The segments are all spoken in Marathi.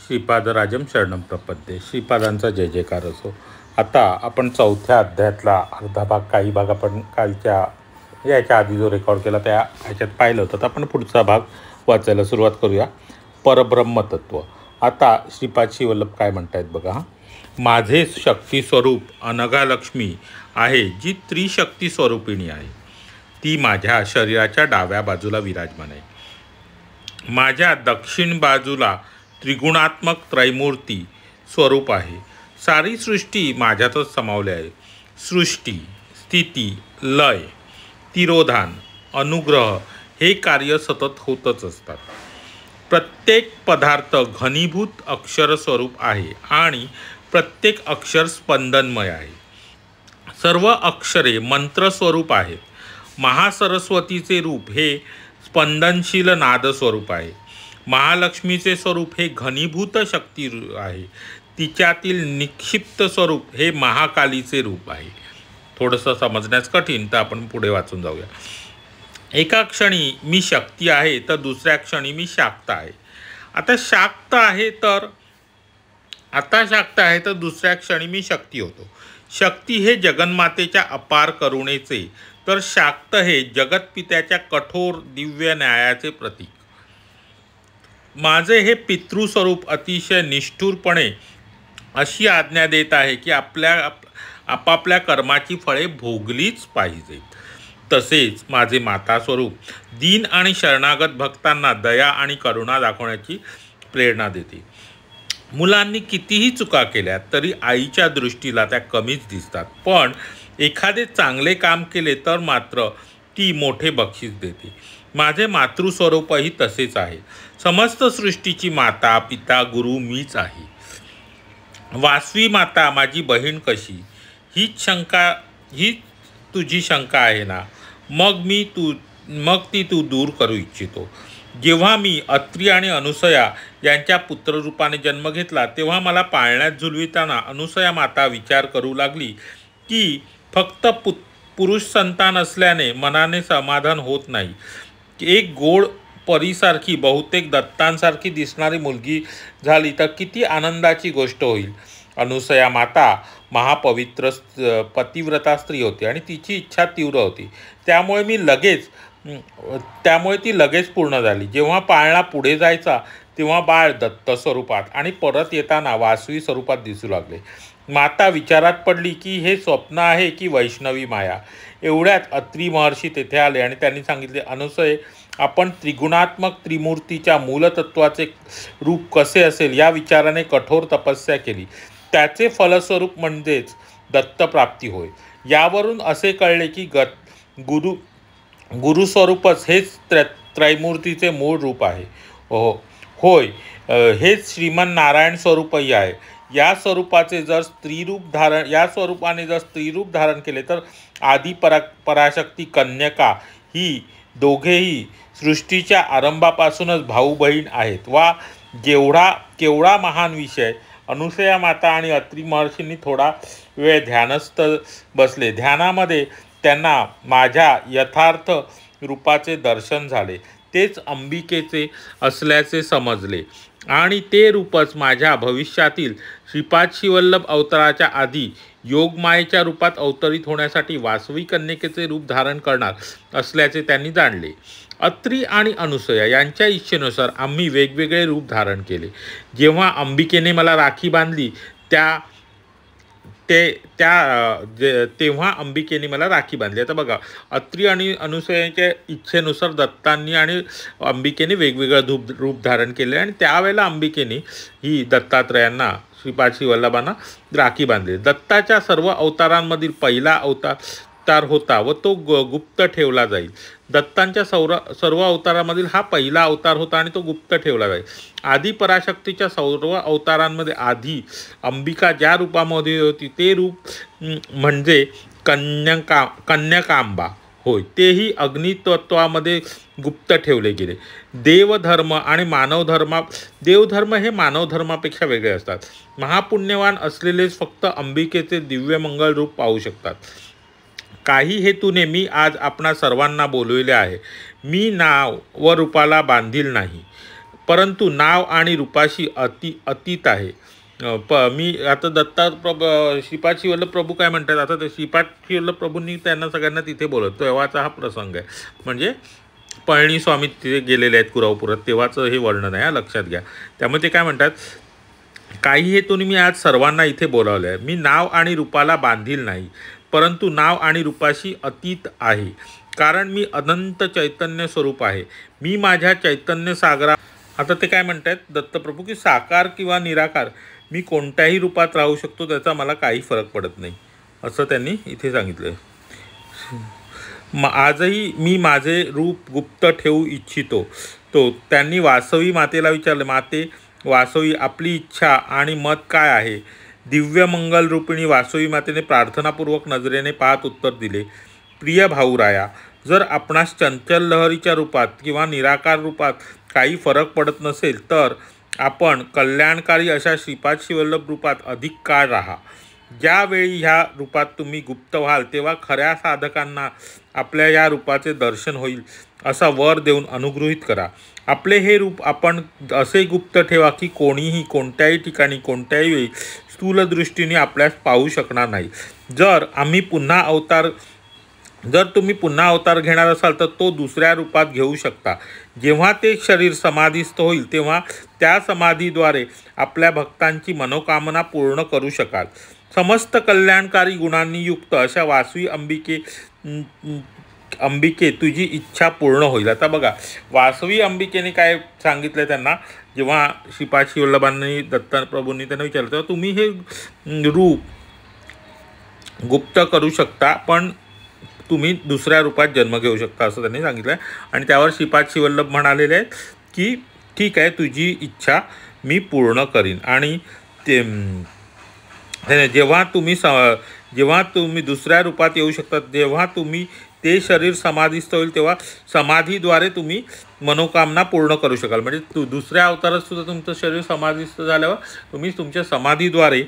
श्रीपादराजम शरणम प्रपद्ये. श्रीपादांचा जय जयकार असो. आता आपण चौथ्या अध्यायातला अर्धा भाग, काही भाग आपण कालच्या याच्या आधी जो रेकॉर्ड केला त्या ह्याच्यात पाहिलं होतं. तर आपण पुढचा भाग वाचायला सुरुवात करूया. परब्रह्मतत्व. आता श्रीपाद श्रीवल्लभ काय म्हणतायत बघा. माझे शक्ती स्वरूप अनघा लक्ष्मी आहे, जी त्रिशक्ती स्वरूपिणी आहे. ती माझ्या शरीराच्या डाव्या बाजूला विराजमान आहे. माझ्या दक्षिण बाजूला त्रिगुणात्मक त्रैमूर्ती स्वरूप आहे. सारी सृष्टी माझ्यातच समावली आहे. सृष्टी, स्थिती, लय, तिरोधान, अनुग्रह हे कार्य सतत होतच असतात. प्रत्येक पदार्थ घनीभूत अक्षर स्वरूप आहे आणि प्रत्येक अक्षर स्पंदनमय आहे. सर्व अक्षरे मंत्र स्वरूप आहेत. महासरस्वतीचे रूप हे स्पंदनशील नाद स्वरूप आहे. महालक्ष्मीचे स्वरूप हे घनीभूत शक्ती आहे. तिच्यातील निक्षिप्त स्वरूप हे महाकालीचे रूप आहे. थोडंसं समजण्यास कठीण, तर आपण पुढे वाचून जाऊया. एका क्षणी मी शक्ती आहे तर दुसऱ्या क्षणी मी शाक्त आहे. आता शाक्त आहे तर दुसऱ्या क्षणी मी शक्ती होतो. शक्ती हे जगन्मातेच्या अपार करुणेचे, तर शाक्त हे जगतपित्याच्या कठोर दिव्य न्यायाचे प्रतीक. माझे हे पितृस्वरूप अतिशय निष्ठुरपणे अशी आज्ञा देत आहे की आपापल्या कर्माची फळे भोगलीच पाहिजेत. तसेच माझे माता स्वरूप दीन आणि शरणागत भक्तांना दया आणि करुणा दाखवण्याची प्रेरणा देते. मुलांनी कितीही चुका केल्या तरी आईच्या दृष्टीला त्या कमीच दिसतात, पण एखादे चांगले काम केले तर मात्र ती मोठे बक्षीस देते. माझे मातृस्वरूपही तसेच आहे. समस्त सृष्टीची माता, पिता, गुरु मीच आहे. वासवी माता माझी बहीण कशी, हीच तुझी शंका आहे ना. मग ती तू दूर करू इच्छितो. जेव्हा मी अत्री आणि अनुसया यांच्या पुत्ररूपाने जन्म घेतला तेव्हा मला पाळण्यात झुलविताना अनुसया माता विचार करू लागली की फक्त पुरुष संतान असल्याने मनाने समाधान होत नाही. एक गोड परीसारखी, बहुतेक दत्तांसारखी दिसणारी मुलगी झाली तर किती आनंदाची गोष्ट होईल. अनुसया माता महापवित्र पतिव्रता स्त्री होती आणि तिची इच्छा तीव्र होती. त्यामुळे ती लगेच पूर्ण झाली. जेव्हा पाळणा पुढे जायचा तेव्हा बाळ दत्त स्वरूपात आणि परत येताना वासवी स्वरूपात दिसू लागले. माता विचारात पडली की हे स्वप्न आहे की वैष्णवी माया. एवढ्यात अत्री महर्षी तेथे आले आणि त्यांनी सांगितले, अनुसये, आपण त्रिगुणात्मक त्रिमूर्तीच्या मूलतत्वाचे रूप कसे असेल या विचाराने कठोर तपस्या केली. त्याचे फलस्वरूप म्हणजेच दत्तप्राप्ती होय. यावरून असे कळले की गुरुस्वरूपच हेच त्रैमूर्तीचे मूळ रूप आहे. होय, हेच श्रीमन नारायण स्वरूपही आहे. या स्वरूपाने जर स्त्रीरूप धारण केले तर आदी पराशक्ती कन्यका ही दोघेही सृष्टीच्या आरंभापासूनच भाऊ बहीण आहेत. वा, केवढा महान विषय. अनुसया माता आणि अत्री महर्षींनी थोडा वेळ ध्यानस्थ बसले. ध्यानामध्ये त्यांना माझ्या यथार्थ रूपाचे दर्शन झाले. तेच अंबिकेचे असल्याचे समजले आणि ते रूपच माझ्या भविष्यातील श्रीपाद श्रीवल्लभ अवताराच्या आधी योगमायेच्या रूपात अवतरित होण्यासाठी वासवी कन्यकेचे रूप धारण करणार असल्याचे त्यांनी जाणले. अत्री आणि अनुसया यांच्या इच्छेनुसार आम्ही वेगवेगळे रूप धारण केले. जेव्हा अंबिकेने मला राखी बांधली तेव्हा अंबिकेने मला राखी बांधली. आता बघा, अत्री आणि अनुसयांच्या इच्छेनुसार दत्तांनी आणि अंबिकेने वेगवेगळं रूप धारण केले आणि त्यावेळेला अंबिकेने ही दत्तात्रयांना, श्रीपाद श्रीवल्लभांना राखी बांधली. दत्ताच्या सर्व अवतारांमधील पहिला अवतार होता व तो गुप्त ठेवला जाईल. दत्तांच्या सर्व अवतारामधील हा पहिला अवतार होता आणि तो गुप्त ठेवला जाईल. आदी पराशक्तीच्या सर्व अवतारांमध्ये आधी अंबिका ज्या रूपामध्ये होती ते रूप म्हणजे कन्यकांबा होय. तेही अग्नितत्वामध्ये गुप्त ठेवले गेले. देवधर्म हे मानवधर्मापेक्षा वेगळे असतात. महापुण्यवान असलेलेच फक्त अंबिकेचे दिव्य मंगळ रूप पाहू शकतात. काही हेतूने मी आज आपणा सर्वांना बोलविले आहे. मी नाव व रूपाला बांधील नाही. परंतु नाव आणि रूपाशी अतीत आहे. मी आता श्रीपाद श्रीवल्लभ प्रभू काय म्हणतात, आता ते श्रीपाद श्रीवल्लभ प्रभूंनी त्यांना सगळ्यांना तिथे बोलत, तेव्हाचा हा प्रसंग आहे. म्हणजे पळणी स्वामी तिथे गेलेले आहेत कुरावपुरात, तेव्हाचं हे वर्णन आहे, लक्षात घ्या. त्यामुळे ते काय म्हणतात, काही हेतून मी आज सर्वांना इथे बोलावलं आहे. मी नाव आणि रूपाला बांधील नाही, परंतु नाव आणि रूपाशी अतीत आहे, कारण मी अनंत चैतन्य स्वरूप आहे. मी माझ्या चैतन्य सागरा, आता ते काय म्हणतात दत्तप्रभू, की साकार किंवा निराकार मी कोणत्याही रूपात राहू शकतो, त्याचा मला काही फरक पडत नाही, असं त्यांनी इथे सांगितलं. आजही मी माझे रूप गुप्त ठेवू इच्छितो. त्यांनी वासवी मातेला विचारले, माते वासवी, आपली इच्छा आणि मत काय आहे? दिव्य मंगल रूपिणी वासवी मातेने प्रार्थनापूर्वक नजरेने पाहत उत्तर दिले, प्रिय भाऊराया, जर आपणास चंचल लहरीच्या रूपात किंवा निराकार रूपात काही फरक पडत नसेल तर आपण कल्याणकारी अशा श्रीपाद श्रीवल्लभ रूपात अधिक काळ राहा. ज्यावेळी ह्या रूपात तुम्ही गुप्त व्हाल तेव्हा खऱ्या साधकांना आपल्या या रूपाचे दर्शन होईल असा वर देऊन अनुगृहीत करा. आपले हे रूप आपण असे गुप्त ठेवा की कोणीही कोणत्याही ठिकाणी कोणत्याही वेळी स्थूल दृष्टीने आपल्यास पाहू शकणार नाही. जर तुम्ही पुन्हा अवतार घेणार असाल तर तो दुसऱ्या रूपात घेऊ शकता. जेव्हा ते शरीर समाधीस्थ होईल तेव्हा त्या समाधीद्वारे आपल्या भक्तांची मनोकामना पूर्ण करू शकाल. समस्त कल्याणकारी गुणांनी युक्त अशा वासवी अंबिके तुझी इच्छा पूर्ण होईल. आता बघा, वासवी अंबिकेने काय सांगितलं त्यांना, जेव्हा श्रीपाद श्रीवल्लभांनी दत्तप्रभूंनी त्यांना विचारलं तेव्हा तुम्ही हे रूप गुप्त करू शकता, पण तुम्ही दुसऱ्या रूपात जन्म घेऊ शकता असं त्यांनी सांगितलं आहे. आणि त्यावर श्रीपाद श्रीवल्लभ म्हणालेले आहेत की ठीक आहे, तुझी इच्छा मी पूर्ण करीन. आणि जेव्हा तुम्ही दुसऱ्या रूपात येऊ शकता, जेव्हा तुम्ही ते शरीर समाधीस्थ होईल तेव्हा समाधीद्वारे तुम्ही मनोकामना पूर्ण करू शकाल. म्हणजे दुसऱ्या अवतारात सुद्धा तुमचं शरीर समाधीस्थ झाल्यावर तुम्ही तुमच्या समाधीद्वारे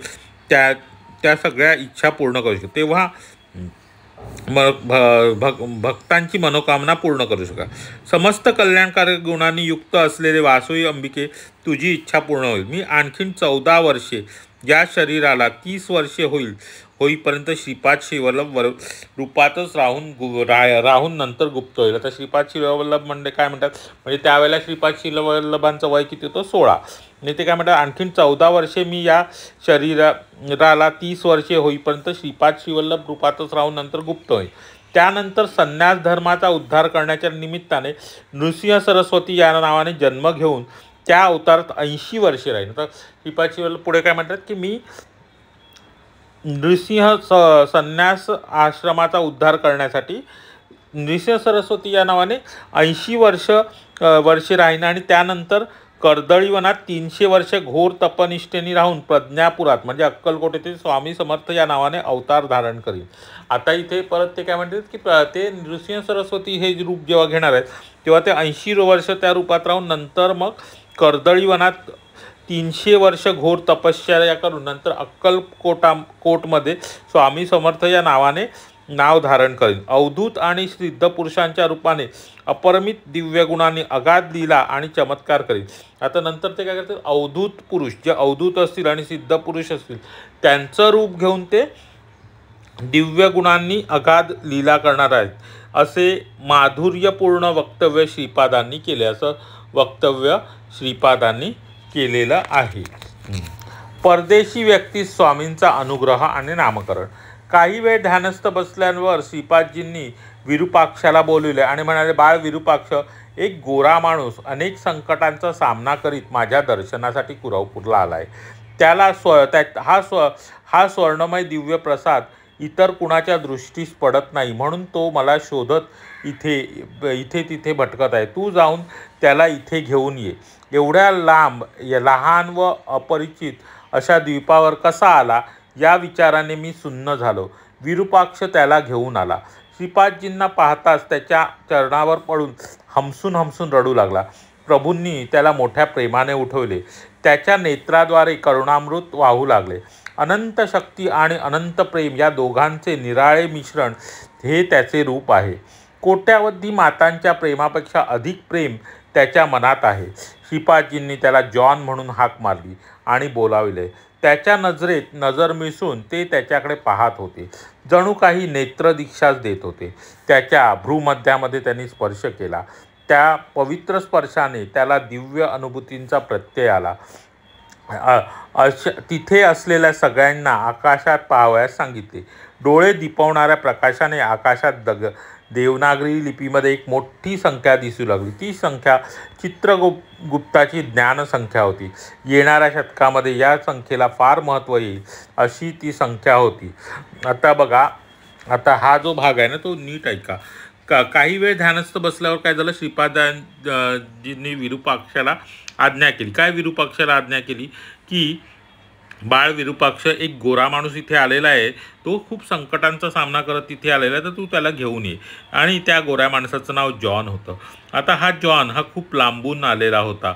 त्या सगळ्या इच्छा पूर्ण करू शकता. तेव्हा भक्तांची मनोकामना पूर्ण करू शकाल. समस्त कल्याणकारी गुणांनी युक्त असलेले वासवी अंबिके तुझी इच्छा पूर्ण होईल. मी आणखीन 14 वर्षे या शरीराला 30 वर्षे होईपर्यंत श्रीपाद श्रीवल्लभ रूपातच राहून नंतर गुप्त होईल. आता श्रीपाद श्रीवल्लभ म्हणजे काय म्हणतात, म्हणजे त्यावेळेला श्रीपाद श्रीवल्लभांचं वय किती होतं, 16. आणि ते काय म्हणतात, आणखीन 14 वर्षे मी या शरीराला 30 वर्षे होईपर्यंत श्रीपाद श्रीवल्लभ रूपातच राहून नंतर गुप्त होईल. त्यानंतर संन्यास धर्माचा उद्धार करण्याच्या निमित्ताने नृसिंह सरस्वती या नावाने जन्म घेऊन त्या अवतारात 80 वर्षे राहील. तर श्रीपाद श्रीवल्लभ पुढे काय म्हणतात की मी नृसिंह संन्यास आश्रमाचा उद्धार करण्यासाठी नृसिंह सरस्वती या नावाने 80 वर्षे राहीन आणि त्यानंतर कर्दळीवनात 300 वर्षे घोर तपनिष्ठेने राहून प्रज्ञापुरात म्हणजे अक्कलकोट येथे स्वामी समर्थ या नावाने अवतार धारण करीन. आता इथे परत ते काय म्हणतात की ते नृसिंह सरस्वती हे रूप जेव्हा घेणार आहेत तेव्हा ते 80 वर्ष त्या रूपात राहून नंतर मग कर्दळीवनात 300 वर्ष घोर तपश्चर्या करून नंतर अक्कलकोटमध्ये स्वामी समर्थ या नावाने नाव धारण करीन. अवधूत आणि सिद्ध पुरुषांच्या रूपाने अपरमित दिव्य गुणांनी अगाध लीला आणि चमत्कार करीन. आता नंतर ते काय करतात, अवधूत पुरुष जे अवधूत असतील आणि सिद्ध पुरुष असतील त्यांचं रूप घेऊन ते दिव्य गुणांनी अगाध लीला करणार आहेत असे माधुर्यपूर्ण वक्तव्य श्रीपादांनी केले. असं वक्तव्य श्रीपादांनी केलेलं आहे. परदेशी व्यक्ती स्वामींचा अनुग्रह आणि नामकरण. काही वेळ ध्यानस्थ बसल्यावर श्रीपादजींनी विरूपाक्षाला बोलविले आणि म्हणाले, बाळ विरूपाक्ष, एक गोरा माणूस अनेक संकटांचा सामना करीत माझ्या दर्शनासाठी कुरावपूरला आला आहे. त्याला हा स्वर्णमय दिव्य प्रसाद इतर कुणाच्या दृष्टीस पडत नाही, म्हणून तो मला शोधत इथे तिथे भटकत आहे. तू जाऊन त्याला इथे घेऊन ये. एवढ्या लहान व अपरिचित अशा द्वीपावर कसा आला या विचाराने मी सुन्न झालो. विरूपाक्ष त्याला घेऊन आला. श्रीपादजींना पाहताच त्याच्या चरणावर पडून हमसून रडू लागला. प्रभूंनी त्याला मोठ्या प्रेमाने उठवले. त्याच्या नेत्राद्वारे करुणामृत वाहू लागले. अनंत शक्ती आणि अनंत प्रेम या दोघांचे निराळे मिश्रण हे त्याचे रूप आहे. कोट्यावधी मातांच्या प्रेमापेक्षा अधिक प्रेम त्याच्या मनात आहे. श्रीपादजींनी त्याला जॉन म्हणून हाक मारली आणि बोलाविले. त्याच्या नजरेत नजर मिसळून ते त्याच्याकडे पाहत होते, जणू काही नेत्रदीक्षाच देत होते. त्याच्या भ्रूमध्यामध्ये त्यांनी स्पर्श केला. त्या पवित्र स्पर्शाने त्याला दिव्य अनुभूतींचा प्रत्यय आला. तिथे असलेल्या सगळ्यांना आकाशात पाहावयास सांगितले. डोळे दिपवणाऱ्या प्रकाशाने आकाशात देवनागरी लिपीमध्ये एक मोठी संख्या दिसू लागली. ती संख्या चित्रगुप्ताची ज्ञानसंख्या होती. येणाऱ्या शतकामध्ये या संख्येला फार महत्त्व येईल अशी ती संख्या होती. आता बघा, आता हा जो भाग आहे ना तो नीट ऐका. काही वेळ ध्यानस्थ बसल्यावर काय झालं, श्रीपादजींनी विरूपाक्षाला आज्ञा केली. काय विरूपाक्षाला आज्ञा केली की बाळ विरूपाक्ष, एक गोरा माणूस इथे आलेला आहे, तो खूप संकटांचा सामना करत तिथे आलेला आहे, तर तू त्याला घेऊन ये. आणि त्या गोऱ्या माणसाचं नाव जॉन होतं. आता हा जॉन हा खूप लांबून आलेला होता.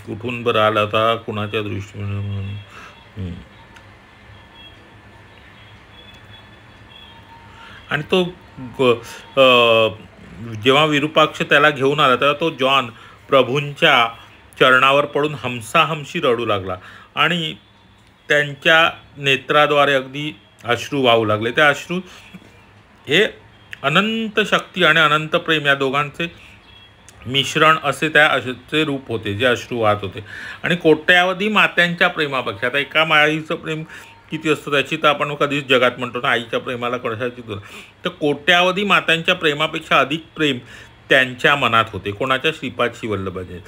कुठून बरं आला होता, कुणाच्या दृष्टीने, आणि तो जेव्हा विरूपाक्ष त्याला घेऊन आला तेव्हा तो जॉन प्रभूंच्या चरणावर पडून हमसाहमशी रडू लागला आणि त्यांच्या नेत्राद्वारे अगदी अश्रू वाहू लागले. त्या अश्रू हे अनंत शक्ती आणि अनंत प्रेम या दोघांचे मिश्रण असे त्या अशेचे रूप होते जे अश्रू वाहत होते. आणि कोट्यावधी मात्यांच्या प्रेमापेक्षा, आता एका माईचं प्रेम किती असतं त्याची तर आपण कधीच जगात म्हणतो ना, आईच्या प्रेमाला कशाची तुलना, तर कोट्यावधी मातांच्या प्रेमापेक्षा अधिक प्रेम त्यांच्या मनात होते. कोणाच्या? श्रीपाद वल्लभाचे.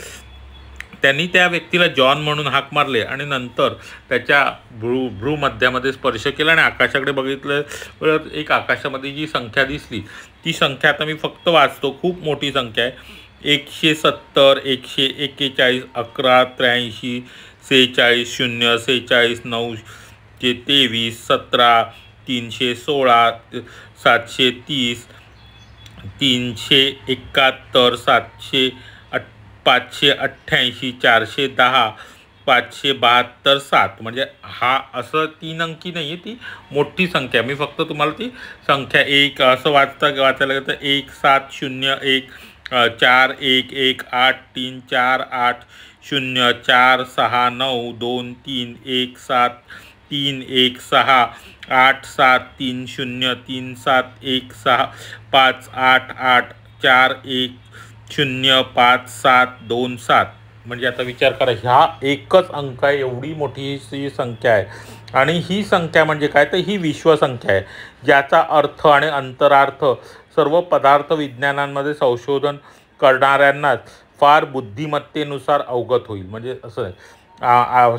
त्यांनी त्या व्यक्तीला जॉन म्हणून हाक मारले आणि नंतर त्याच्या भ्रूमध्यामध्ये स्पर्श केला आणि आकाशाकडे बघितलं. एक आकाशामध्ये जी संख्या दिसली ती संख्या आता मी फक्त वाचतो, खूप मोठी संख्या आहे. 170, 141, 11, 83, 46, 0, 46, 9, 23, 17, 316, 730, 371, 700, 588, 410, 572, 7. म्हणजे हा असं 3 अंकी नाही आहे, ती मोठी संख्या. मी फक्त तुम्हाला ती संख्या एक असं वाचायला गेलं तर 1, 7, 0, 1, 4, 1, 1, 8, 3, 4, 8, 0, 4, 6, 9, 2, 3, 1, 7, 3, 1, 6, 8, 7, 3, 0, 3, 7, 1, 6, 5, 8, 8, 4, 1, 0, 5, 7, 2, 7. म्हणजे आता विचार करा, ह्या एकच अंक आहे, एवढी मोठी ही संख्या आहे. आणि ही संख्या म्हणजे काय, तर ही विश्वसंख्या आहे, ज्याचा अर्थ आणि अंतरार्थ सर्व पदार्थ विज्ञानांमध्ये संशोधन करणाऱ्यांनाच फार बुद्धिमत्तेनुसार अवगत होईल. म्हणजे असं आहे.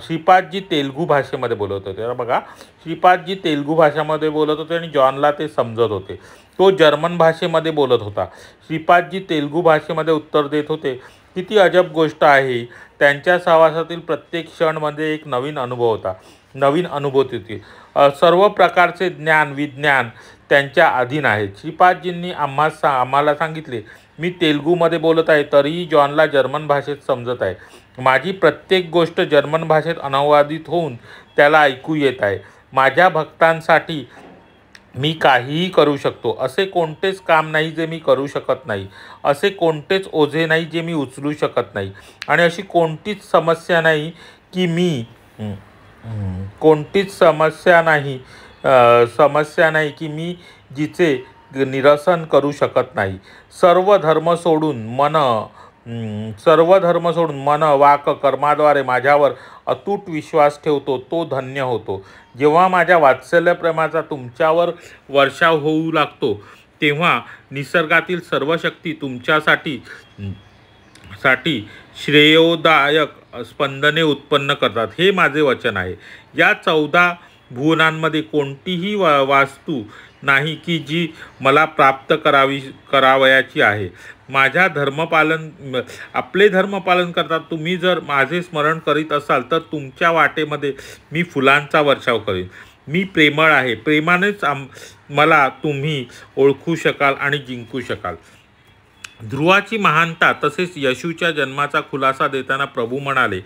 श्रीपादजी तेलुगू भाषेमध्ये बोलत होते. बघा, श्रीपादजी तेलुगू भाषेमध्ये बोलत होते आणि जॉनला ते समजत होते. तो जर्मन भाषेमध्ये बोलत होता. श्रीपादजी तेलुगू भाषेमध्ये उत्तर देत होते. किती अजब गोष्ट आहे, त्यांच्या सहवासातील प्रत्येक क्षणमध्ये एक नवीन अनुभव होता, नवीन अनुभूती होती. सर्व प्रकारचे ज्ञान विज्ञान त्यांच्या अधीन आहेत. श्रीपादजींनी आम्हाला सांगितले, मी तेलुगूमध्ये बोलत आहे तरीही जॉनला जर्मन भाषेत समजत आहे. माझी प्रत्येक गोष्ट जर्मन भाषेत अनुवादित होऊन त्याला ऐकू येत आहे. माझ्या भक्तांसाठी मी काहीही करू शकतो. असे कोणतेच काम नाही जे मी करू शकत नाही. असे कोणतेच ओझे नाही जे मी उचलू शकत नाही. आणि अशी कोणतीच समस्या नाही की मी जिचे निरसन करू शकत नाही. सर्व धर्म सोडून मन वाक कर्माद्वारे माझ्यावर अतूट विश्वास ठेवतो तो धन्य होतो. जेव्हा माझ्या वात्सल्य प्रेमाचा तुमच्यावर वर्षाव होऊ लागतो तेव्हा निसर्गातील सर्व शक्ती तुमच्यासाठी श्रेयोदायक स्पंदने उत्पन्न करतात. हे माझे वचन आहे. या 14 भुवनांमध्ये कोणतीही वास्तू नाही की जी मला प्राप्त करावयाची आहे. आपले धर्मपालन करतात. तुम्ही जर माझे स्मरण करीत असाल तर तुमच्या वाटेमध्ये मी फुलांचा वर्षाव करीन. मी प्रेमळ आहे. प्रेमानेच मला तुम्ही ओळखू शकाल आणि जिंकू शकाल. ध्रुवाची महानता तसेच यशूच्या जन्माचा खुलासा देताना प्रभू म्हणाले,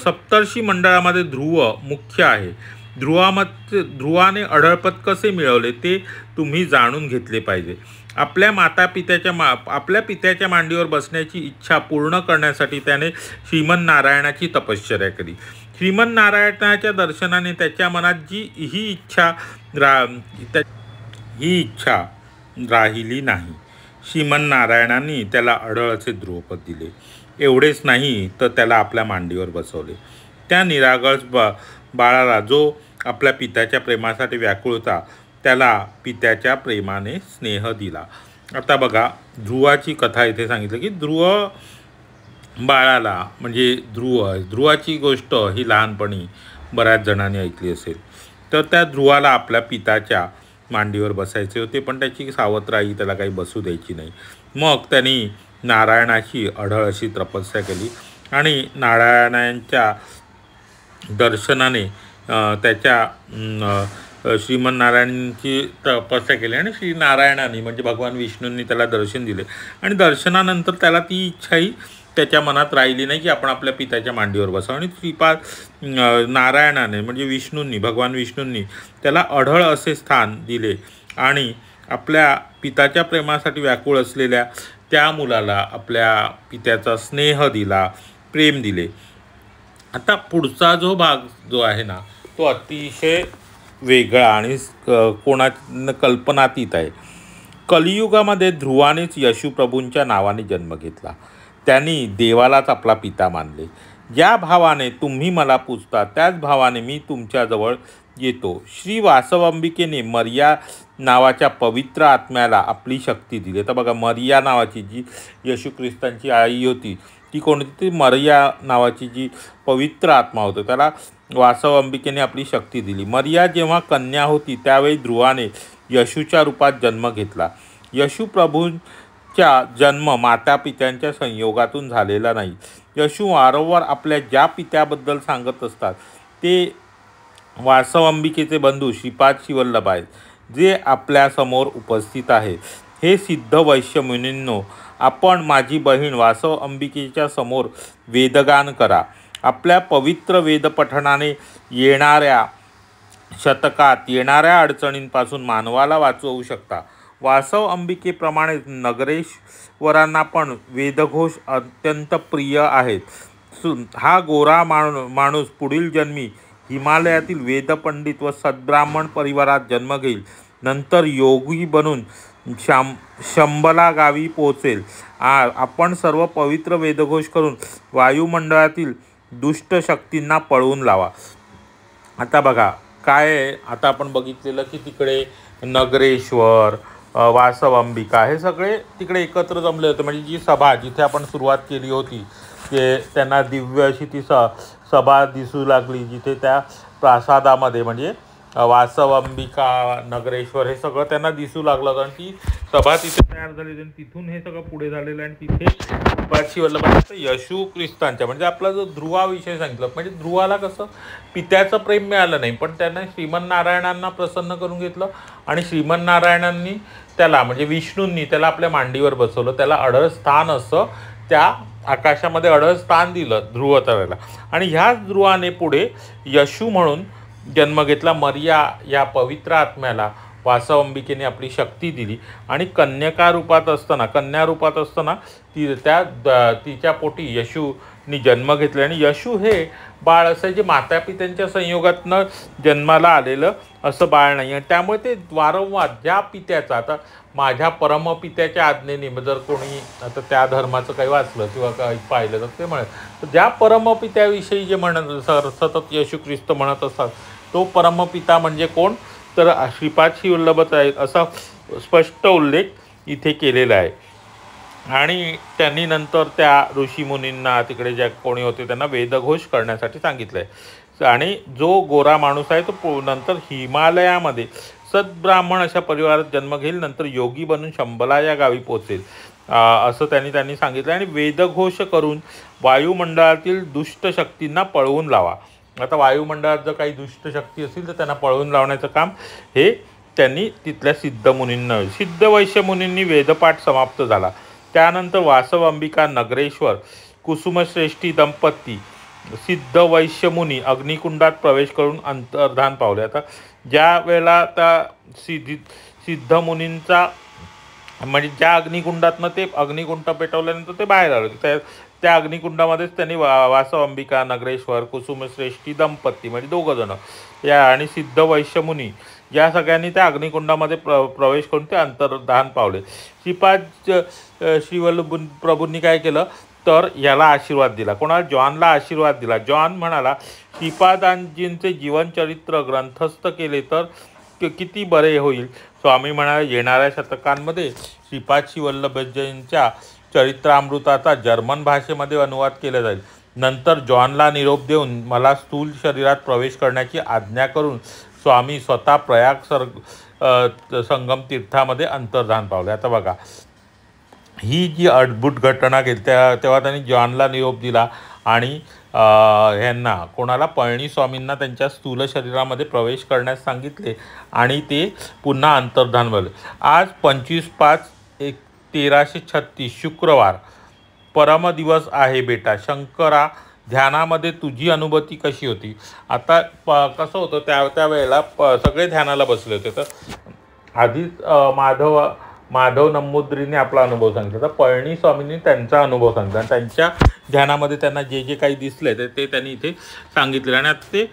सप्तर्षी मंडळामध्ये ध्रुव मुख्य आहे. ध्रुवाने अढळपद कसे मिळवले ते तुम्ही जाणून घेतले पाहिजे. आपल्या पित्याच्या मांडीवर बसण्याची इच्छा पूर्ण करण्यासाठी त्याने श्रीमन्नारायणाची तपश्चर्या केली. श्रीमन्नारायणाच्या दर्शनाने त्याच्या मनात ही इच्छा राहिली नाही. श्रीमन्नारायणांनी त्याला अढळ असे ध्रुवपद दिले. एवढेच नाही तर त्याला आपल्या मांडीवर बसवले. त्या निरागस बाळाला, जो आपल्या पित्याच्या प्रेमासाठी व्याकुळ होता, त्याला पित्याच्या प्रेमाने स्नेह दिला. आता बघा, ध्रुवाची कथा इथे सांगितलं की ध्रुव बाळाला, म्हणजे ध्रुवाची गोष्ट ही लहानपणी बऱ्याच जणांनी ऐकली असेल. तर त्या ध्रुवाला आपल्या पित्याच्या मांडीवर बसायचे होते, पण त्याची सावत्र आई त्याला काही बसू द्यायची नाही. मग त्यांनी नारायणाची अढळ अशी तपस्या केली आणि नारायणांच्या दर्शनाने श्रीमन्नारायणांची तपस्या केली आणि श्रीनारायणाने म्हणजे भगवान विष्णूंनी त्याला दर्शन दिले. आणि दर्शनानंतर त्याला ती इच्छाही त्याच्या मनात राहिली नाही की आपण आपल्या पित्याच्या मांडीवर बसावं. आणि नारायणाने म्हणजे भगवान विष्णूंनी त्याला अढळ असे स्थान दिले आणि आपल्या पित्याच्या प्रेमासाठी व्याकुळ असलेल्या त्या मुलाला आपल्या पित्याचा स्नेह दिला, प्रेम दिले. आता पुढचा जो भाग जो आहे ना, तो अतिशय वेगळा आणि कल्पनातीत आहे. कलियुगामध्ये ध्रुवानेच यशुप्रभूंच्या नावाने जन्म घेतला. त्यांनी देवालाच आपला पिता मानले. ज्या भावाने तुम्ही मला पूजता त्याच भावाने मी तुमच्याजवळ येतो. श्री वासवांबिकेने मर्या नावाच्या पवित्र आत्म्याला आपली शक्ती दिली. तर बघा, मर्या नावाची जी येशू ख्रिस्तांची आई होती, ती कोणती? ती मर्या नावाची जी पवित्र आत्मा होती, त्याला वासवांबिकेने आपली शक्ती दिली. मर्या जेव्हा कन्या होती त्यावेळी ध्रुवाने यशूच्या रूपात जन्म घेतला. यशू प्रभूंचा जन्म माता पित्यांच्या संयोगातून झालेला नाही. यशू वारंवार आपल्या ज्या पित्याबद्दल सांगत असतात ते वासवांबिकेचे बंधू श्रीपाद श्रीवल्लभ आहेत, जे आपल्यासमोर उपस्थित आहेत. हे सिद्ध वैश्य मुनींनो, आपण माझी बहीण वासव अंबिकेच्या समोर वेदगान करा. आपल्या पवित्र वेदपठणाने येणाऱ्या शतकात येणाऱ्या अडचणींपासून मानवाला वाचवू शकता. वासव अंबिकेप्रमाणेच नगरेश्वरांना पण वेदघोष अत्यंत प्रिय आहेत. हा गोरा माणूस पुढील जन्मी हिमालयातील वेदपंडित व सद्ब्राह्मण परिवारात जन्म घेईल. नंतर योगी बनून शंबला गावी पोहोचेल. आपण सर्व पवित्र वेदघोष करून वायुमंडळातील दुष्ट शक्तींना पळवून लावा. आता बघा काय आहे, आता आपण बघितलेलं की तिकडे नगरेश्वर, वासवांबिका हे सगळे तिकडे एकत्र जमले होते. म्हणजे जी सभा जिथे आपण सुरुवात केली होती, ते त्यांना दिव्य अशी ती सभा दिसू लागली, जिथे त्या प्रासादामध्ये म्हणजे वासवांबिका, नगरेश्वर हे सगळं त्यांना दिसू लागलं. कारण ती सभा तिथे तयार झाली आणि तिथून हे सगळं पुढे झालेलं आहे. आणि तिथे श्रीपाद वल्लभ येशू ख्रिस्तांच्या म्हणजे आपला जो ध्रुवाविषयी सांगितलं, म्हणजे ध्रुवाला कसं पित्याचं प्रेम मिळालं नाही, पण त्यांना श्रीमन्नारायणांना प्रसन्न करून घेतलं आणि श्रीमन्नारायणांनी त्याला म्हणजे विष्णूंनी त्याला आपल्या मांडीवर बसवलं. त्याला अढळ स्थान असं त्या आकाशामध्ये अढळ स्थान दिलं ध्रुव तळाला. आणि ह्याच ध्रुवाने पुढे यशू म्हणून जन्म घेतला. मर्या या पवित्र आत्म्याला वासवांबिकेने आपली शक्ती दिली आणि कन्या रूपात असताना तिच्या पोटी यशूनी जन्म घेतला. आणि यशू हे बाळ असं जे माता पित्यांच्या संयोगातनं जन्माला आलेलं असं बाळ नाही. आणि त्यामुळे ते वारंवार ज्या पित्याचा, आता माझ्या परमपित्याच्या आज्ञेने जर कोणी आता त्या धर्माचं काही वाचलं किंवा काही पाहिलं तर ते म्हणत, ज्या परमपित्याविषयी जे सतत येशू ख्रिस्त म्हणत असतात तो परमपिता म्हणजे कोण, तर श्रीपाद श्रीवल्लभच आहेत असा स्पष्ट उल्लेख इथे केलेला आहे. आणि त्यांनी नंतर त्या ऋषीमुनींना तिकडे ज्या कोणी होते त्यांना वेदघोष करण्यासाठी सांगितलं आहे. आणि जो गोरा माणूस आहे तो नंतर हिमालयामध्ये सद्ब्राह्मण अशा परिवारात जन्म घेईल. नंतर योगी बनून शंबला या गावी पोहोचेल असं त्यांनी सांगितलं. आणि वेदघोष करून वायुमंडळातील दुष्ट शक्तींना पळवून लावा. आता वायुमंडळात जर काही दुष्ट शक्ती असतील तर त्यांना पळवून लावण्याचं काम हे त्यांनी तिथल्या सिद्ध वैश्य मुनींनी वेदपाठ समाप्त झाला. त्यानंतर वासवांबिका, नगरेश्वर, कुसुमश्रेष्ठी दंपती सिद्ध वैश्य मुनी अग्निकुंडात प्रवेश करून अंतर्धान पावले. आता ज्या वेळेला त्या सिद्ध मुनींचा म्हणजे ज्या अग्निकुंडातनं ते अग्निकुंड पेटवल्यानंतर ते बाहेर आलं त्या अग्निकुंडामध्येच त्यांनी वासव अंबिका नगरेश्वर कुसुमश्रेष्ठी दंपती म्हणजे दोघं जण या आणि सिद्ध वैश्यमुनी या सगळ्यांनी त्या अग्निकुंडामध्ये प्रवेश करून ते अंतर्धान पावले. श्रीपाद श्रीवल्लभ प्रभूंनी काय केलं तर याला आशीर्वाद दिला. कोणाला? जॉनला आशीर्वाद दिला. जॉन म्हणाला श्रीपादांजींचे जीवनचरित्र ग्रंथस्थ केले तर किती बरे होईल. स्वामी म्हणाले येणाऱ्या शतकांमध्ये श्रीपाद श्रीवल्लभजींच्या चरित्रामृताचा जर्मन भाषेमध्ये अनुवाद केला जाईल. नंतर जॉनला निरोप देऊन मला स्थूल शरीरात प्रवेश करण्याची आज्ञा करून स्वामी स्वतः प्रयाग संगम तीर्थामध्ये अंतर्धान पावले. आता बघा ही जी अद्भुत घटना गेली तेव्हा त्यांनी जॉनला निरोप दिला आणि ह्यांना कोणाला पळणी स्वामींना त्यांच्या स्थूल शरीरामध्ये प्रवेश करण्यास सांगितले आणि ते पुन्हा अंतर्धान झाले. आज 25/5/1336 शुक्रवार परमदिवस आहे बेटा. शंकरा ध्यानामध्ये तुझी अनुभूती कशी होती? आता कसं होतं त्यावेळेला सगळे ध्यानाला बसले होते. तर आधीच माधव नंबूद्रीने आपला अनुभव सांगितला. तर पळणी स्वामींनी त्यांचा अनुभव सांगितला आणि त्यांच्या ध्यानामध्ये त्यांना जे जे काही दिसले ते त्यांनी इथे सांगितले. आणि आता ते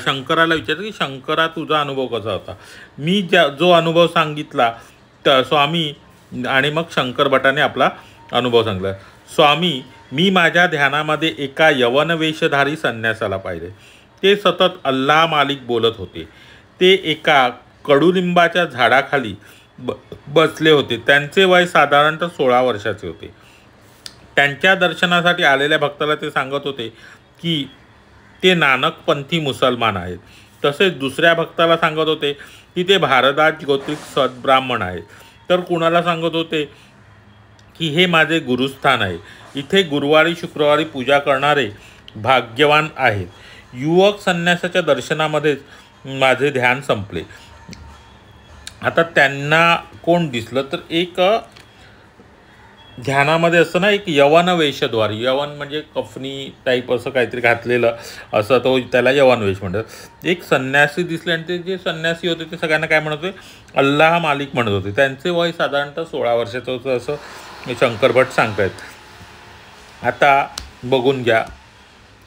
शंकराला विचारलं की शंकरा तुझा अनुभव कसा होता? मी जो अनुभव सांगितला तर स्वामी आणि मग शंकर भटाने आपला अनुभव सांगितला. स्वामी मी माझ्या ध्यानामध्ये एका यवनवेशधारी संन्यासाला पाहिले. ते सतत अल्लाह मालिक बोलत होते. ते एका कडुलिंबाच्या झाडाखाली बसले होते. त्यांचे वय साधारणतः 16 वर्षाचे होते. त्यांच्या दर्शनासाठी आलेल्या भक्ताला ते सांगत होते की ते नानकपंथी मुसलमान आहेत. तसेच दुसऱ्या भक्ताला सांगत होते की ते भारदाज गोत्रिक सद्ब्राह्मण आहेत. तर कुणाला सांगत होते की हे माझे गुरुस्थान आहे. इथे गुरुवारी शुक्रवारी पूजा करणारे भाग्यवान आहेत. युवक संन्यासाच्या दर्शनामध्येच माझे ध्यान संपले. आता त्यांना कोण दिसलं तर एक ध्यानामध्ये असतं ना एक यवन वेशद्वारी. यवन म्हणजे कफनी टाईप असं काहीतरी घातलेलं असं तो त्याला यवन वेश म्हणतात. एक संन्यासी दिसले आणि ते जे संन्यासी होते ते सगळ्यांना काय म्हणत होते? अल्लाह मालिक म्हणत होते. त्यांचे वय साधारणतः 16 वर्षाचं होतं असं शंकर भट सांगतायत. आता बघून घ्या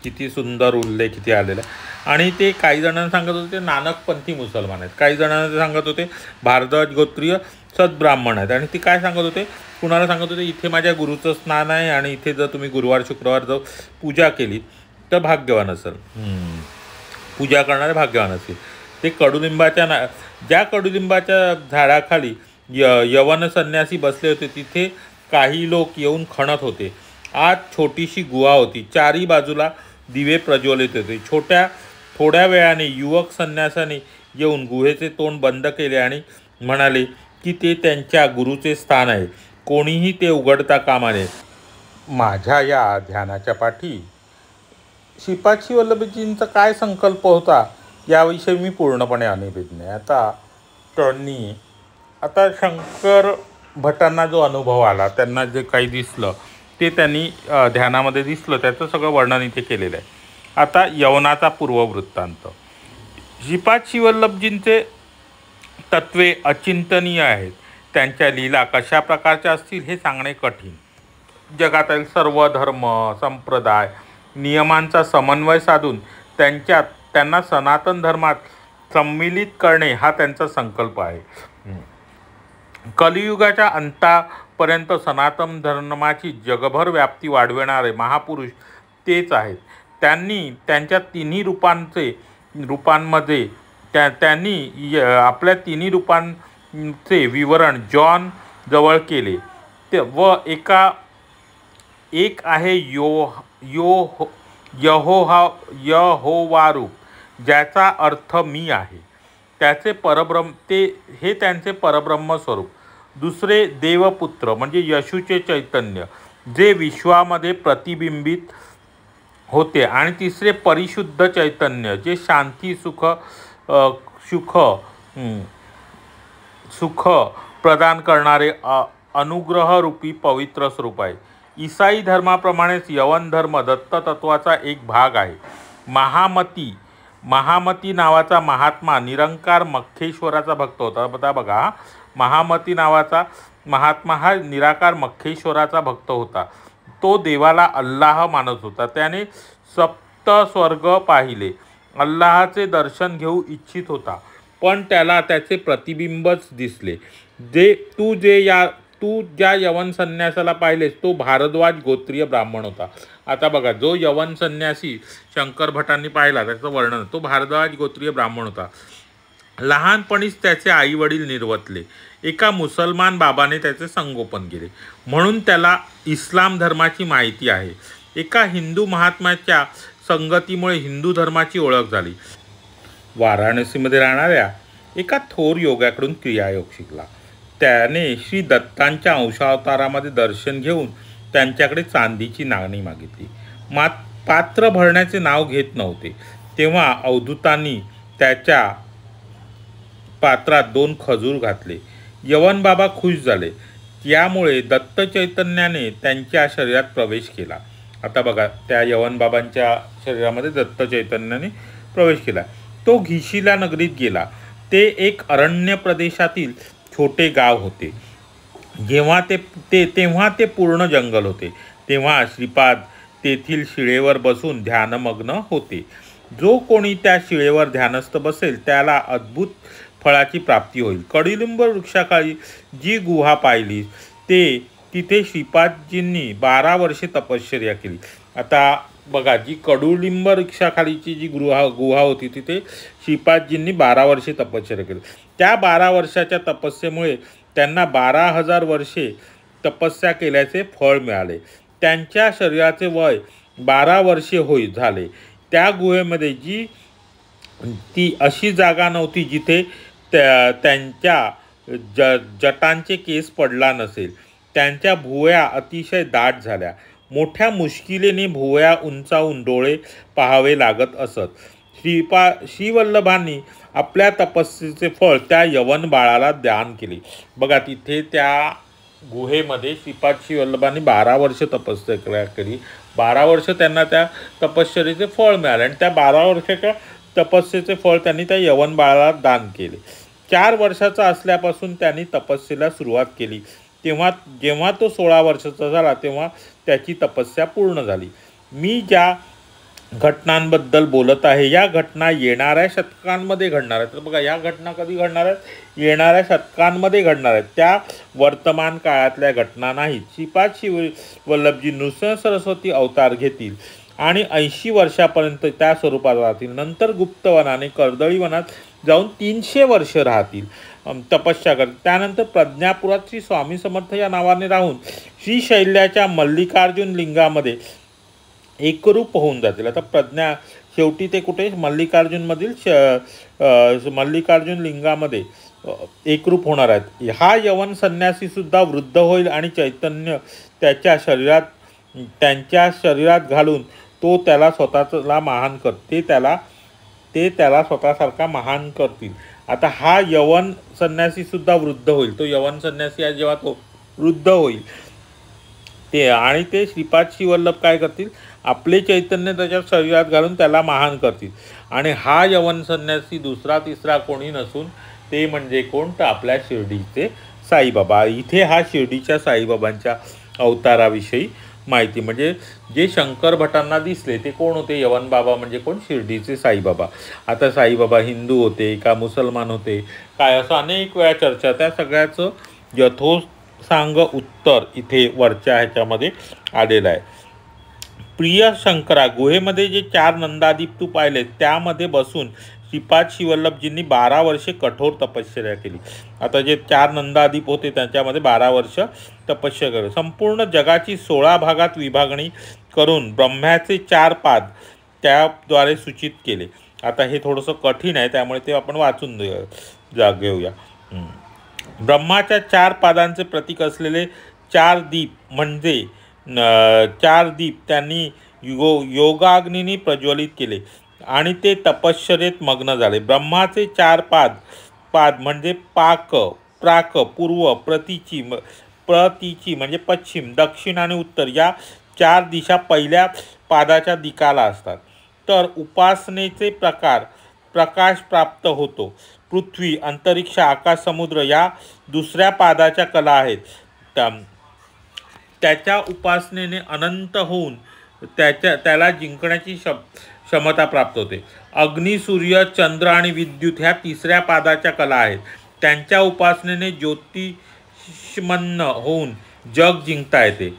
किती सुंदर उल्लेख किती आलेला आहे. आणि ते काही जणांना सांगत होते ते नानकपंथी मुसलमान आहेत. काही जणांना ते सांगत होते भारद्वाज गोत्रीय सद्ब्राह्मण आहेत. आणि ते काय सांगत होते? कुणाला सांगत होते इथे माझ्या गुरुचं स्नान आहे आणि इथे जर तुम्ही गुरुवार शुक्रवार जर पूजा केली तर भाग्यवान असेल. पूजा करणारे भाग्यवान असेल. ते ज्या कडुलिंबाच्या झाडाखाली यवन संन्यासी बसले होते तिथे काही लोक येऊन खणत होते. आत छोटीशी गुहा होती. चारी बाजूला दिवे प्रज्वलित होते. थोड्या वेळाने युवक संन्यासाने येऊन गुहेचे तोंड बंद केले आणि म्हणाले की ते त्यांच्या गुरुचे स्थान आहे. कोणीही ते उघडता कामा नये. माझ्या या ध्यानाच्या पाठी श्रीपाद श्रीवल्लभजींचा काय संकल्प होता याविषयी मी पूर्णपणे अनभिज्ञ आहे. आता शंकर भटांना जो अनुभव आला त्यांना जे काही दिसलं ते त्यांनी ध्यानामध्ये दिसलं त्याचं सगळं वर्णन इथे केलेलं आहे. आता यवनाचा पूर्ववृत्तांत. श्रीपाद श्रीवल्लभजींचे तत्वे अचिंतनीय आहेत. त्यांच्या लीला कशा प्रकारच्या असतील हे सांगणे कठीण. जगातील सर्व धर्म संप्रदाय नियमांचा समन्वय साधून त्यांना सनातन धर्मात सम्मिलित करणे हा त्यांचा संकल्प आहे. कलियुगाच्या अंतापर्यंत सनातन धर्माची जगभर व्याप्ती वाढविणारे महापुरुष तेच आहेत. त्यांनी त्यांच्या तिन्ही रूपांमध्ये त्यांनी आपल्या तिन्ही रूपांचे विवरण जॉन जवळ केले. एक आहे यहोवा रूप ज्याचा अर्थ मी आहे. हे त्यांचे परब्रह्म स्वरूप. दुसरे देवपुत्र म्हणजे येशूचे चैतन्य जे विश्वामध्ये प्रतिबिंबित होते. आणि तिसरे परिशुद्ध चैतन्य जे शांती सुख प्रदान करणारे अनुग्रहरूपी पवित्र स्वरूप आहे. ईसाई धर्माप्रमाणेच यवन धर्म दत्ततत्वाचा एक भाग आहे. महामती नावाचा महात्मा निरंकार मख्खेश्वराचा भक्त होता. बघा महामती नावाचा महात्मा हा निराकार मखेश्वराचा भक्त होता. तो देवाला अल्लाह मानत होता. त्याने सप्त स्वर्ग पाहिले. अल्लाहचे दर्शन घेऊ इच्छित होता, पण त्याला त्याचे प्रतिबिंबच दिसले. तू ज्या यवन संन्यासाला पाहिलेस तो भारद्वाज गोत्रीय ब्राह्मण होता. आता बघा, जो यवन संन्यासी शंकर भटांनी पाहिला त्याचं वर्णन, तो भारद्वाज गोत्रीय ब्राह्मण होता. लहानपणीच त्याचे आई वडील निर्वतले. एका मुसलमान बाबाने त्याचे संगोपन केले, म्हणून त्याला इस्लाम धर्माची माहिती आहे. एका हिंदू महात्म्याच्या संगतीमुळे हिंदू धर्माची ओळख झाली. वाराणसीमध्ये राहणाऱ्या एका थोर योगाकडून क्रियायोग शिकला. त्याने श्री दत्तांच्या अंशावतारामध्ये दर्शन घेऊन त्यांच्याकडे चांदीची नाणी मागितली. पात्र भरण्याचे नाव घेत नव्हते. तेव्हा अवधूतांनी त्याच्या पात्रात 2 खजूर घातले. यवन बाबा खुश झाले. त्यामुळे दत्त चैतन्याने त्यांच्या शरीरात प्रवेश केला. आता बघा, त्या यवन बाबांच्या शरीरामध्ये दत्त चैतन्याने प्रवेश केला. तो घिशिला नगरीत गेला. ते एक अरण्य प्रदेशातील छोटे गाव होते. तेव्हा ते पूर्ण जंगल होते. तेव्हा श्रीपाद तेथील शिळेवर बसून ध्यानमग्न होते. जो कोणी त्या शिळेवर ध्यानस्थ बसेल त्याला अद्भुत फळाची प्राप्ती होईल. कडुलिंब वृक्षाखाली जी गुहा पाहिली तिथे श्रीपादजींनी 12 वर्षे तपश्चर्या केली. आता बघा, जी कडुलिंब वृक्षाखालीची जी गुहा होती तिथे श्रीपादजींनी 12 वर्षे तपश्चर्या केली. त्या 12 वर्षाच्या तपस्येमुळे त्यांना 12,000 वर्षे तपस्या केल्याचे फळ मिळाले. त्यांच्या शरीराचे वय 12 वर्षे झाले. त्या गुहेमध्ये ती अशी जागा नव्हती जिथे त्यांच्या जटांचे केस पडला नसेल. त्यांच्या भुवया अतिशय दाट झाल्या. मोठ्या मुश्किलीने भुवया उंचावून डोळे पाहावे लागत असत. श्रीवल्लभांनी आपल्या तपस्येचे फळ त्या यवन बाळाला दान केले. बघा, तिथे त्या गुहेमध्ये श्रीवल्लभांनी 12 वर्ष तपस्या केली. 12 वर्ष त्यांना त्या तपश्चर्येचे फळ मिळाले आणि त्या 12 वर्षाच्या तपस्येचे फळ त्यांनी त्या यवन बाळाला दान केले. 4 वर्षाचा असल्यापासून त्यांनी तपस्येला सुरुवात केली. जेव्हा तो 16 वर्षाचा झाला तेव्हा त्याची तपस्या पूर्ण झाली. मी ज्या घटनांबद्दल बोलत आहे या घटना येणाऱ्या शतकांमध्ये घडणार आहेत. तर बघा, या घटना कधी घडणार आहेत? येणाऱ्या शतकांमध्ये घडणार आहेत. त्या वर्तमान काळातल्या घटना नाहीत. श्रीपाद वल्लभजी नृसिंह सरस्वती अवतार घेतील आणि 80 वर्षापर्यंत त्या स्वरूपात राहतील. नंतर गुप्तवनाने कर्दळीवनात जाऊन 300 वर्ष राहतील, तपस्या करतील. त्यानंतर प्रज्ञापुरात श्री स्वामी समर्थ या नावाने राहून श्रीशैल्याच्या मल्लिकार्जुन लिंगामध्ये एकरूप होऊन जातील. आता प्रज्ञा शेवटी ते कुठे? मल्लिकार्जुन लिंगामध्ये एकरूप होणार आहेत. हा यवन संन्यासी सुद्धा वृद्ध होईल आणि चैतन्य त्यांच्या शरीरात घालून तो त्याला स्वतःला महान करते. ते त्याला स्वतःसारखा महान करतील. आता हा यवन संन्यासी सुद्धा वृद्ध होईल. तो यवन संन्यासी आहे जेव्हा तो वृद्ध होईल ते श्रीपाद श्रीवल्लभ काय करतील? आपले चैतन्य त्याच्या शरीरात घालून त्याला महान करतील. आणि हा यवन संन्यासी दुसरा तिसरा कोणी नसून ते म्हणजे कोण? तर आपल्या शिर्डीचे साईबाबा. इथे हा शिर्डीच्या साईबाबांच्या अवताराविषयी माहिती, म्हणजे जे शंकर भटांना दिसले ते कोण होते? यवन बाबा म्हणजे कोण? शिर्डीचे साईबाबा. आता साईबाबा हिंदू होते का मुसलमान होते काय, असं अनेक वेळा चर्चा. त्या सगळ्याचं यथोसांग उत्तर इथे वरच्या ह्याच्यामध्ये आलेलं आहे. प्रिय शंकरा, गुहेमध्ये जे 4 नंदादीप तू पाहिले त्यामध्ये बसून श्रीपाद श्रीवल्लभजींनी 12 वर्षे कठोर तपश्चर्या केली. आता जे 4 नंदादीप होते त्यांच्यामध्ये 12 वर्ष तपश्चर्या केली. संपूर्ण जगाची 16 भागात विभागणी करून ब्रह्म्याचे 4 पाद त्याद्वारे सूचित केले. आता हे थोडंसं कठीण आहे त्यामुळे ते आपण वाचून घेऊया. ब्रह्माच्या 4 पादांचे प्रतीक असलेले 4 दीप म्हणजे 4 दीप त्यांनी योगाग्नीने प्रज्वलित केले आणि ते तपश्चर्येत मग्न झाले. ब्रह्माचे 4 पाद म्हणजे पाक, प्राक, पूर्व, प्रतीची म्हणजे पश्चिम, दक्षिण आणि उत्तर या 4 दिशा पहिल्या पादाच्या दिकाला असतात. तर उपासनेचे प्रकार प्रकाश प्राप्त होतो. पृथ्वी, अंतरिक्ष, आकाश, समुद्र या दुसऱ्या पादाच्या कला आहेत. त्याच्या उपासनेने अनंत होऊन त्याला जिंकण्याची क्षमता प्राप्त होते. अग्नी, सूर्य, चंद्र आणि विद्युत ह्या तिसऱ्या पादाच्या कला आहेत. त्यांच्या उपासनेने ज्योतिषमन्न होऊन जग जिंकता येते.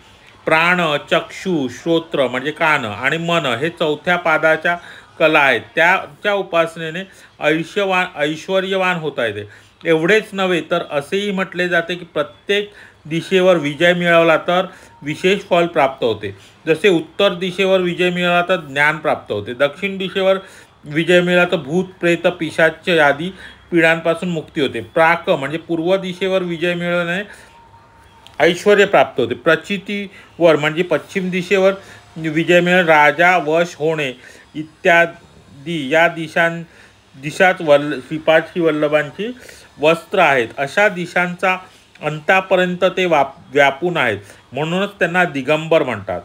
प्राण, चक्षु, श्रोत्र म्हणजे कान आणि मन हे चौथ्या पादाच्या कला आहेत. त्याच्या उपासनेने ऐश्वर्यवान होता येते. एवढेच नव्हे तर असेही म्हटले जाते की प्रत्येक दिशेवर विजय मिळवला तर विशेष फल प्राप्त होते. जसे उत्तर दिशेवर विजय मिळवला तर ज्ञान प्राप्त होते. दक्षिण दिशेवर विजय मिळाला तर भूत, प्रेत, पिशाच आदी पिढ्यांपासून मुक्ती होते. प्राक म्हणजे पूर्व दिशेवर विजय मिळवणे ऐश्वर्य प्राप्त होते. प्रचितीवर म्हणजे पश्चिम दिशेवर विजय मिळवणे राजा वश होणे इत्यादी या दिशाच श्रीपाद वल्लभांची वस्त्र आहेत. अशा दिशांचा अंतापर्यंत ते व्यापून आहेत, म्हणूनच त्यांना दिगंबर म्हणतात.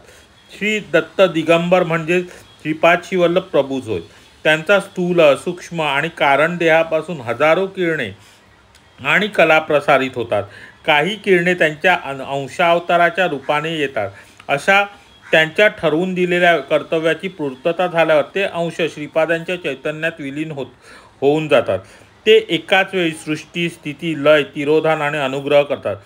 श्री दत्त दिगंबर म्हणजे श्रीपाद वल्लभ प्रभूच होय. त्यांचा स्थूल, सूक्ष्म आणि कारण देहापासून हजारो किरणे आणि कला प्रसारित होतात. काही किरणे त्यांच्या अंशावताराच्या रूपाने येतात. अशा त्यांच्या ठरवून दिलेल्या कर्तव्याची पूर्तता झाल्यावर ते अंश श्रीपादांच्या चैतन्यात विलीन होऊन जातात. ते एकाच वेळी सृष्टी, स्थिती, लय, तिरोधान आणि अनुग्रह करतात.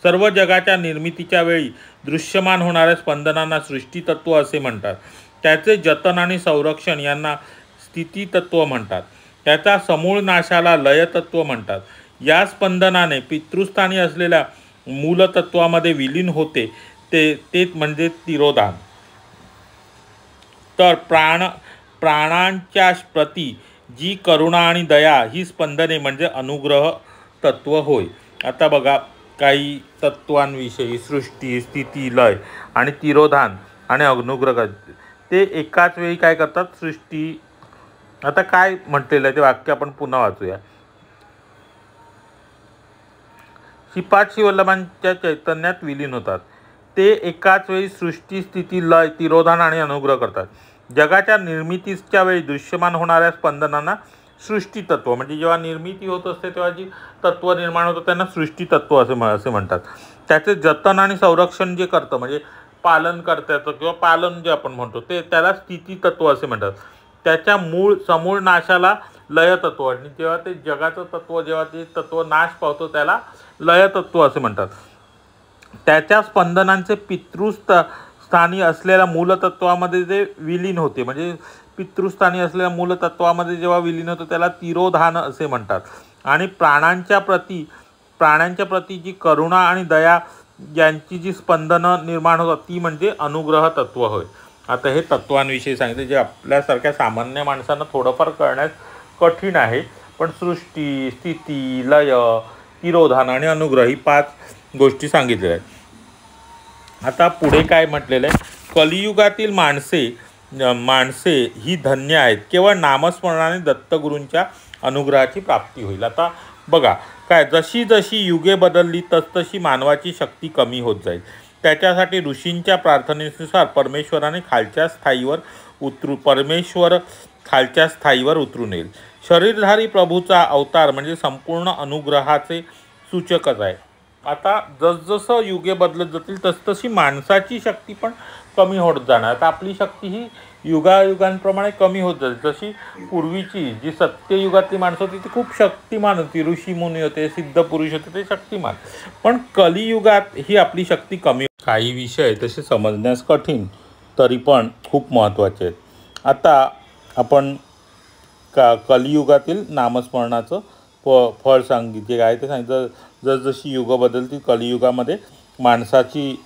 सर्व जगाच्या निर्मितीच्या वेळी दृश्यमान होणाऱ्या स्पंदनांना सृष्टीतत्व असे म्हणतात. त्याचे जतन आणि संरक्षण यांना स्थितीतत्व म्हणतात. त्याचा समूळ नाशाला लयतत्व म्हणतात. या स्पंदनाने पितृस्थानी असलेल्या मूलतत्वामध्ये विलीन होते ते म्हणजे तिरोधान. तर प्राणांच्या प्रती जी करुणा आणि दया ही स्पंदने म्हणजे अनुग्रह तत्व होय. आता बघा काही तत्वांविषयी सृष्टी, स्थिती, लय आणि तिरोधान आणि अनुग्रह ते एकाच वेळी काय करतात. सृष्टी आता काय म्हटलेलं आहे ते वाक्य आपण पुन्हा वाचूया. श्रीपाद वल्लभांच्या चैतन्यात विलीन होतात. ते एकाच वेळी सृष्टी, स्थिती, लय, तिरोधान आणि अनुग्रह करतात. जगाच्या निर्मितीच्या वेळी दृश्यमान होणाऱ्या स्पंदनांना सृष्टी तत्व म्हणजे जेव्हा निर्मिती होत असते तेव्हा जी तत्व निर्माण होतं त्यांना सृष्टी तत्व असे म्हणतात. त्याचे जतन आणि संरक्षण जे करतं म्हणजे पालन करता किंवा पालन जे आपण म्हणतो त्याला स्थिती तत्व असे म्हणतात. त्याच्या समूळ नाशाला लयतत्व आणि जेव्हा ते जगाचं तत्व जेव्हा ते तत्व नाश पावतो त्याला लयतत्व असे म्हणतात. त्याच्या स्पंदनांचे पितृस्थानी असलेल्या मूलतत्वामध्ये जे विलीन होते म्हणजे पितृस्थानी असलेल्या मूलतत्वामध्ये जेव्हा विलीन होतं त्याला तिरोधान असे म्हणतात. आणि प्राण्यांच्या प्रती जी करुणा आणि दया यांची जी स्पंदनं निर्माण होतात ती म्हणजे अनुग्रह तत्व होय. आता हे तत्वांविषयी सांगितले जे आपल्यासारख्या सामान्य माणसांना थोडंफार कळण्यास कठीण आहे. पण सृष्टी, स्थिती, लय, तिरोधान आणि अनुग्रह ही 5 गोष्टी सांगितलेल्या आहेत. आता पुढे काय म्हटलेलं आहे. कलियुगातील माणसे ही धन्य आहेत. केवळ नामस्मरणाने दत्तगुरूंच्या अनुग्रहाची प्राप्ती होईल. आता बघा काय जशी जशी युगे बदलली तसतशी मानवाची शक्ती कमी होत जाईल. त्याच्यासाठी ऋषींच्या प्रार्थनेनुसार परमेश्वर खालच्या स्थायीवर उतरून येईल. शरीरधारी प्रभूचा अवतार म्हणजे संपूर्ण अनुग्रहाचे सूचकच आहे. आता जसजसं युगे बदलत जातील तसतशी माणसाची शक्ती पण कमी होत जाणार. आता आपली शक्ती ही युगायुगांप्रमाणे कमी होत जाते. जशी पूर्वीची जी सत्ययुगातली माणसं होती ती खूप शक्तिमान होती. ऋषीमुनी होते, सिद्ध पुरुष होते, ते शक्तिमान. पण कलियुगात ही आपली शक्ती कमी. काही विषय तसे समजण्यास कठीण तरी पण खूप महत्त्वाचे आहेत. आता आपण कलियुगातील नामस्मरणाचं फळ सांगितले आहे ते सांगितलं. जसजशी युग बदलतील कलियुगामध्ये माणसाची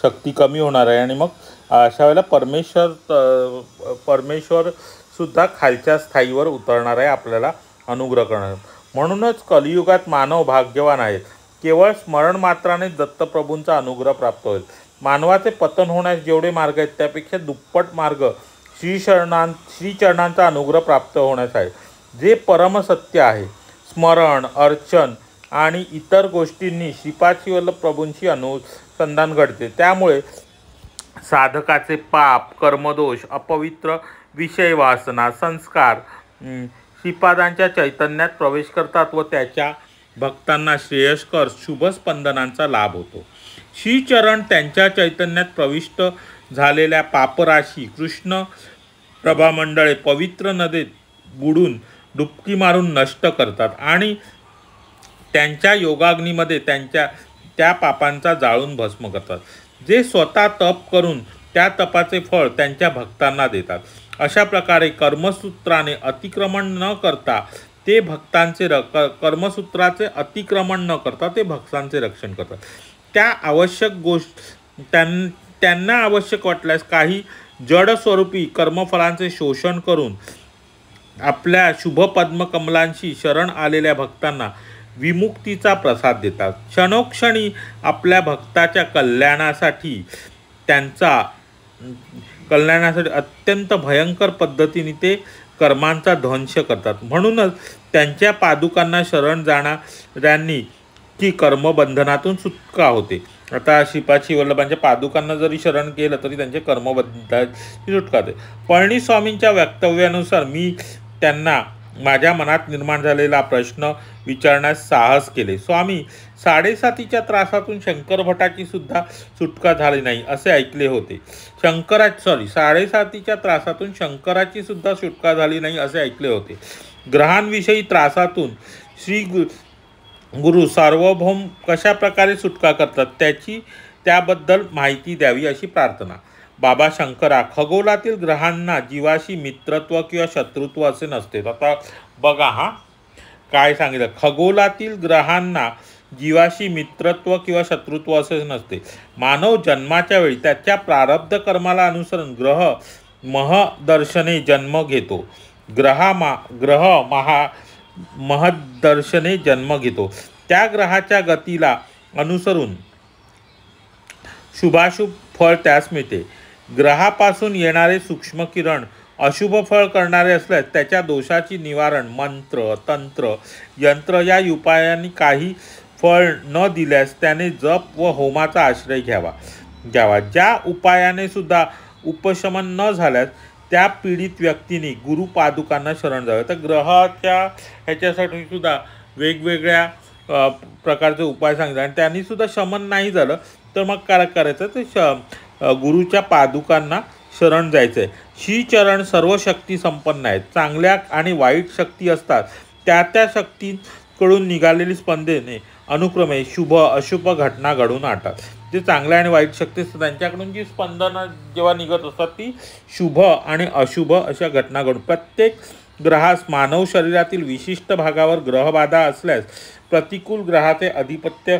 शक्ती कमी होणार आहे आणि मग अशा वेळेला परमेश्वर सुद्धा खालच्या स्थायीवर उतरणार आहे, आपल्याला अनुग्रह करणार. म्हणूनच कलियुगात मानव भाग्यवान आहेत. केवळ स्मरण मात्राने दत्तप्रभूंचा अनुग्रह प्राप्त होईल. मानवाचे पतन होण्यास जेवढे मार्ग आहेत त्यापेक्षा दुप्पट मार्ग श्रीचरणांचा अनुग्रह प्राप्त होण्यास आहे. जे परमसत्य आहे. स्मरण, अर्चन आणि इतर गोष्टींनी श्रीपाद वल्लभ प्रभूंशी अनुसंधान घडते. त्यामुळे साधकाचे पाप, कर्मदोष, अपवित्र विषय वासना संस्कार श्रीपादांच्या चैतन्यात प्रवेश करतात व त्याच्या भक्तांना श्रेयस्कर शुभ स्पंदनांचा लाभ होतो. श्रीचरण त्यांच्या चैतन्यात प्रविष्ट झालेल्या पापराशी कृष्ण प्रभामंडळे पवित्र नदीत बुडून डुबकी मारून नष्ट करतात आणि त्यांच्या योगाग्नीमध्ये त्या पापांचा जाळून भस्म करतात. जे स्वतः तप करून त्या तपाचे फळ त्यांच्या भक्तांना देतात. अशा प्रकारे कर्मसूत्राचे अतिक्रमण न करता ते भक्तांचे रक्षण करतात. त्यांना आवश्यक वाटल्यास काही जड स्वरूपी कर्मफळांचे शोषण करून आपल्या शुभ पद्मकमलांशी शरण आलेल्या भक्तांना विमुक्तीचा प्रसाद देतात. क्षणोक्षणी आपल्या भक्ताच्या कल्याणासाठी अत्यंत भयंकर पद्धतीने ते कर्मांचा ध्वंस करतात. म्हणूनच त्यांच्या पादुकांना शरण जाणाऱ्यांनी की कर्मबंधनातून सुटका होते. आता श्रीपाद वल्लभांच्या पादुकांना जरी शरण केलं तरी त्यांच्या कर्मबंधनाची सुटका होते. पळणीस्वामींच्या वक्तव्यानुसार मी त्यांना माझ्या मनात निर्माण झालेला प्रश्न विचारण्यास साहस केले. स्वामी, 7.5च्या त्रासातून शंकर भटाची सुद्धा सुटका झाली नाही असे ऐकले होते. 7.5च्या त्रासातून शंकराची सुद्धा सुटका झाली नाही असे ऐकले होते. ग्रहांविषयी त्रासातून श्री गुरु सार्वभौम कशा प्रकारे सुटका करतात त्याबद्दल माहिती द्यावी अशी प्रार्थना. बाबा शंकरा, खगोलातील ग्रहांना जीवाशी मित्रत्व किंवा शत्रुत्व असे नसते. आता बघा काय सांगितलं, खगोलातील ग्रहांना जीवाशी मित्रत्व किंवा शत्रुत्व असे नसते. मानव जन्माच्या वेळी त्याच्या प्रारब्ध कर्माला अनुसरून ग्रह महदर्शने जन्म घेतो. महदर्शने जन्म घेतो. त्या ग्रहाच्या गतीला अनुसरून शुभाशुभ फळ त्यास मिळते. ग्रहापासून येणारे सूक्ष्म किरण अशुभ फळ करणारे असल्यास त्याच्या दोषाची निवारण मंत्र, तंत्र, यंत्र या उपायांनी काही फळ न दिल्यास त्याने जप व होमाचा आश्रय घ्यावा. ज्या उपायाने सुद्धा उपशमन न झाल्यास त्या पीडित व्यक्तीने गुरुपादुकांना शरण जावे. तर ग्रहाच्या ह्याच्यासाठी सुद्धा वेगवेगळ्या प्रकारचे उपाय सांगितले आणि त्यांनी सुद्धा शमन नाही झालं तर मग काय करायचं, ते गुरुच्या पादुकांना शरण जायचं आहे. श्रीचरण सर्व शक्ती संपन्न आहेत. चांगल्या आणि वाईट शक्ती असतात. त्या शक्तींकडून निघालेली स्पंदने अनुक्रमे शुभ अशुभ घटना घडून आणतात. जे चांगल्या आणि वाईट शक्ती असतात त्यांच्याकडून जी स्पंदनं जेव्हा निघत असतात ती शुभ आणि अशुभ अशा घटना घडून. प्रत्येक ग्रहास मानव शरीरातील विशिष्ट भागावर ग्रहबाधा असल्यास प्रतिकूल ग्रहाचे अधिपत्य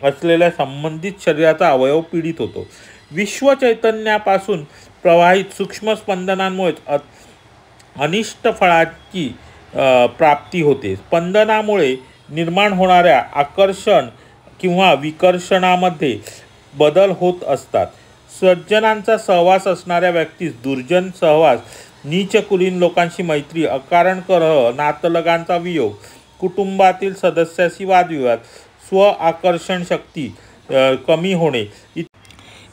असलेल्या संबंधित शरीराचा अवयव पीडित होतो. विश्व चैतन्यापासून प्रवाहित सूक्ष्म स्पंदनांमुळेच अनिष्ट फळाची प्राप्ती होते. स्पंदनामुळे निर्माण होणाऱ्या आकर्षण किंवा विकर्षणामध्ये बदल होत असतात. सज्जनांचा सहवास असणाऱ्या व्यक्तीस दुर्जन सहवास, नीचकुलीन लोकांशी मैत्री, अकारण कलह, नातलगांचा वियोग, कुटुंबातील सदस्याशी वादविवाद, स्व आकर्षण शक्ती कमी होणे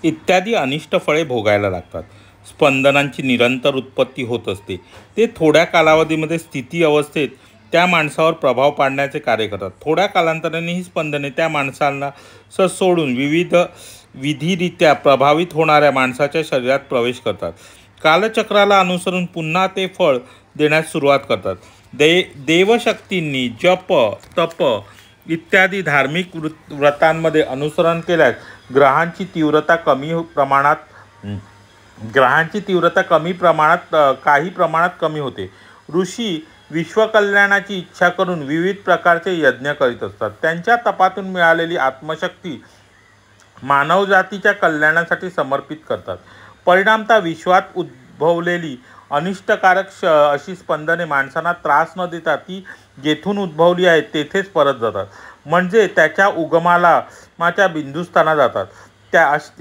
इत्यादी अनिष्ट फळे भोगायला लागतात. स्पंदनांची निरंतर उत्पत्ती होत असते. ते थोड्या कालावधीमध्ये स्थिती अवस्थेत त्या माणसावर प्रभाव पाडण्याचे कार्य करतात. थोड्या कालांतराने ही स्पंदने त्या माणसांना सोडून विधिरित्या प्रभावित होणाऱ्या माणसाच्या शरीरात प्रवेश करतात. कालचक्राला अनुसरून पुन्हा ते फळ देण्यास सुरुवात करतात. देवशक्तींनी जप, तप इत्यादी धार्मिक व्रतांमध्ये अनुसरण केल्यास ग्रहांची तीव्रता काही प्रमाणात कमी होते. ऋषी विश्वकल्याणाची इच्छा करून विविध प्रकारचे यज्ञ करीत असतात. त्यांच्या तपातून मिळालेली आत्मशक्ती मानवजातीच्या कल्याणासाठी समर्पित करतात. परिणामतः विश्वात उद्भवलेली अनिष्टकारक अशी स्पंदने माणसांना त्रास न देता ती जेथून उद्भवली आहेत तेथेच परत जातात. म्हणजे त्याच्या उगमाच्या बिंदुस्थाना जातात.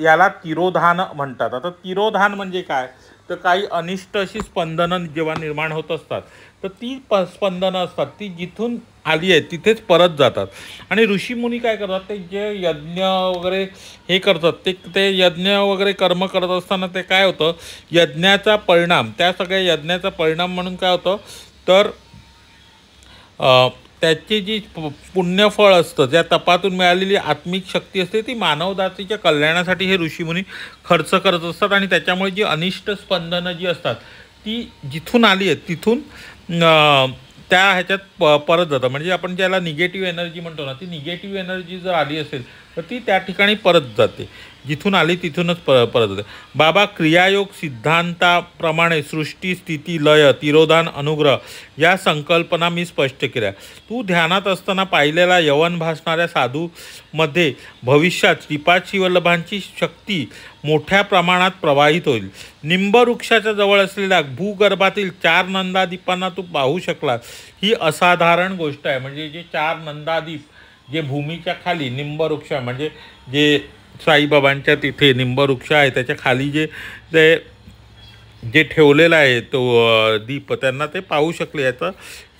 याला तिरोधान म्हणतात. आता तिरोधान म्हणजे काय, तर काही अनिष्ट अशी स्पंदनं जेव्हा निर्माण होत असतात तर ती स्पंदनं असतात ती जिथून आली आहेत तिथेच परत जातात. आणि ऋषीमुनी काय करतात, ते जे यज्ञ वगैरे हे करतात, ते ते यज्ञ वगैरे कर्म करत असताना ते काय होतं, यज्ञाचा परिणाम, त्या सगळ्या यज्ञाचा परिणाम म्हणून काय होतं तर त्याची जी पुण्यफळ असतं, ज्या तपातून मिळालेली आत्मिक शक्ती असते, ती मानवजातीच्या कल्याणासाठी हे ऋषीमुनी खर्च करत असतात. आणि त्याच्यामुळे जी अनिष्ट स्पंदनं जी असतात ती जिथून आली आहेत तिथून त्या ह्याच्यात परत जातं. म्हणजे आपण ज्याला निगेटिव्ह एनर्जी म्हणतो ना, ती निगेटिव्ह एनर्जी जर आली असेल तर ती त्या ठिकाणी परत जाते, जिथून आली तिथूनच परत जाते. बाबा क्रियायोग सिद्धांताप्रमाणे सृष्टी, स्थिती, लय, तिरोधान, अनुग्रह या संकल्पना मी स्पष्ट केल्या. तू ध्यानात असताना पाहिलेला यवन भासणाऱ्या साधूमध्ये भविष्यात श्रीपाद श्रीवल्लभांची शक्ती मोठ्या प्रमाणात प्रवाहित होईल. निंबवृक्षाच्या जवळ असलेल्या भूगर्भातील 4 नंदादीपांना तू पाहू शकलास, ही असाधारण गोष्ट आहे. म्हणजे जे 4 नंदादीप जे भूमीच्या खाली निंबवृक्ष म्हणजे जे साईबाबांच्या तिथे निंबवृक्ष आहे त्याच्या खाली जे ते जे ठेवलेलं आहे तो दीप, त्यांना ते पाहू शकले. याचं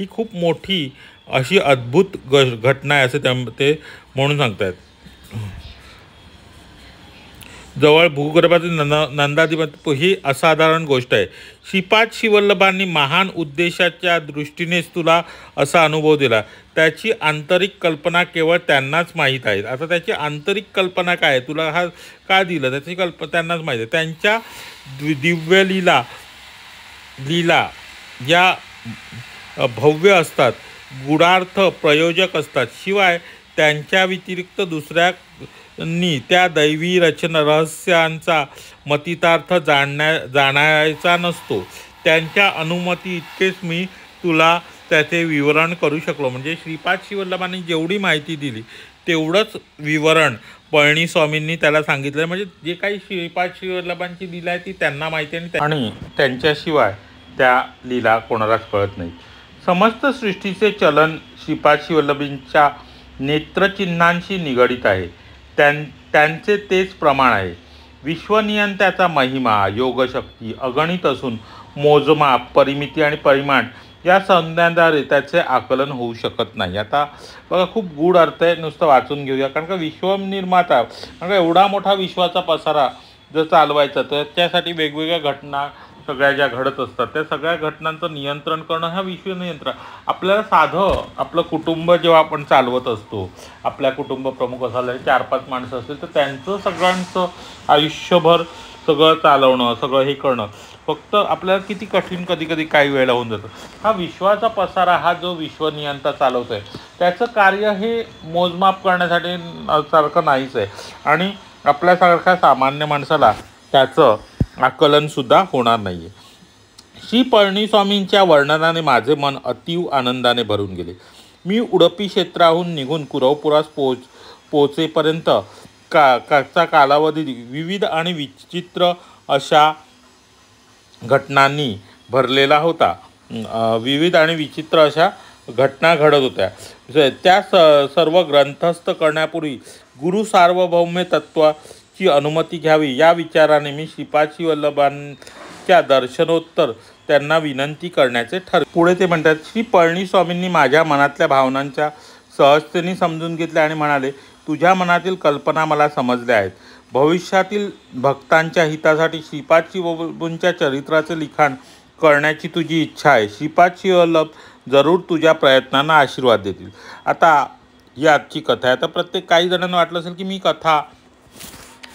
ही खूप मोठी अशी अद्भुत घटना आहे असं ते म्हणून सांगतायत. जवळ भूगर्भातील नंदादीप ही असाधारण गोष्ट आहे. श्रीपाद श्रीवल्लभांनी महान उद्देशाच्या दृष्टीनेच तुला असा अनुभव दिला. त्याची आंतरिक कल्पना केवळ त्यांनाच माहीत आहे. आता त्याची आंतरिक कल्पना काय आहे, तुला हा का दिलं, त्याची त्यांनाच माहीत आहे. त्यांच्या दिव्य लीला या भव्य असतात, गुढार्थ प्रयोजक असतात. शिवाय त्यांच्या व्यतिरिक्त दुसऱ्यांनी त्या दैवी रहस्यांचा मतितार्थ जाणायचा नसतो. त्यांच्या अनुमती इतकेच मी तुला त्याचे विवरण करू शकलो. म्हणजे श्रीपाद श्रीवल्लभांनी जेवढी माहिती दिली तेवढंच विवरण पळणीस्वामींनी त्याला सांगितलं. म्हणजे जे काही श्रीपाद श्रीवल्लभांची लीला आहे ती त्यांना माहिती आहे आणि त्यांच्याशिवाय त्या लीला कोणालाच कळत नाही. समस्त सृष्टीचे चलन श्रीपाद श्रीवल्लभांच्या नेत्रचिन्हांशी निगडित आहे. त्यांचे तेच प्रमाण आहे. विश्वनियंत्याचा महिमा, योगशक्ती अगणित असून मोजमाप, परिमिती आणि परिमाण या संज्ञांद्वारे त्याचे आकलन होऊ शकत नाही. आता बघा, खूप गूढ अर्थ आहे, नुसतं वाचून घेऊया. कारण का विश्वनिर्माता, कारण का एवढा मोठा विश्वाचा पसारा जर चालवायचा तर त्यासाठी वेगवेगळ्या घटना सगळ्या ज्या घडत असतात त्या सगळ्या घटनांचं नियंत्रण करणं हा विश्वनियंत्रण. आपल्याला साधं आपलं कुटुंब जेव्हा आपण चालवत असतो, आपल्या कुटुंब प्रमुख असायला 4-5 माणसं असतील तर त्यांचं सगळ्यांचं आयुष्यभर सगळं चालवणं, सगळं हे करणं फक्त आपल्याला किती कठीण कधी काही वेळेला होऊन जातं. हा विश्वाचा पसारा, हा जो विश्वनियंता चालवतो आहे त्याचं कार्य हे मोजमाप करण्यासाठी सारखं नाहीच आहे. आणि आपल्यासारख्या सामान्य माणसाला त्याचं आकलनसुद्धा होणार नाही आहे. श्री पळणीस्वामींच्या वर्णनाने माझे मन अतीव आनंदाने भरून गेले. मी उडपी क्षेत्राहून निघून कुरवपुरास पोचेपर्यंत चा कालावधी विविध आणि विचित्र अशा घटनांनी भरलेला होता. विविध आणि विचित्र अशा घटना घडत होत्या. त्या सर्व ग्रंथस्थ करण्यापूर्वी गुरु सार्वभौम्य तत्वाची अनुमती घ्यावी या विचाराने मी श्रीपाद श्रीवल्लभांच्या दर्शनोत्तर त्यांना विनंती करण्याचे ठरले. पुढे ते म्हणतात, श्री पळणीस्वामींनी माझ्या मनातल्या भावनांच्या सहजतेने समजून घेतल्या आणि म्हणाले, तुझ्या मनातील कल्पना मला समजल्या आहेत. भविष्यातील भक्तांच्या हितासाठी श्रीपाद श्रीवल्लभांच्या चरित्राचे लिखाण करण्याची तुझी इच्छा आहे. श्रीपाद श्रीवल्लभ जरूर तुझ्या प्रयत्नांना आशीर्वाद देतील. आता ही आजची कथा आहे. आता काही जणांना वाटलं असेल की मी कथा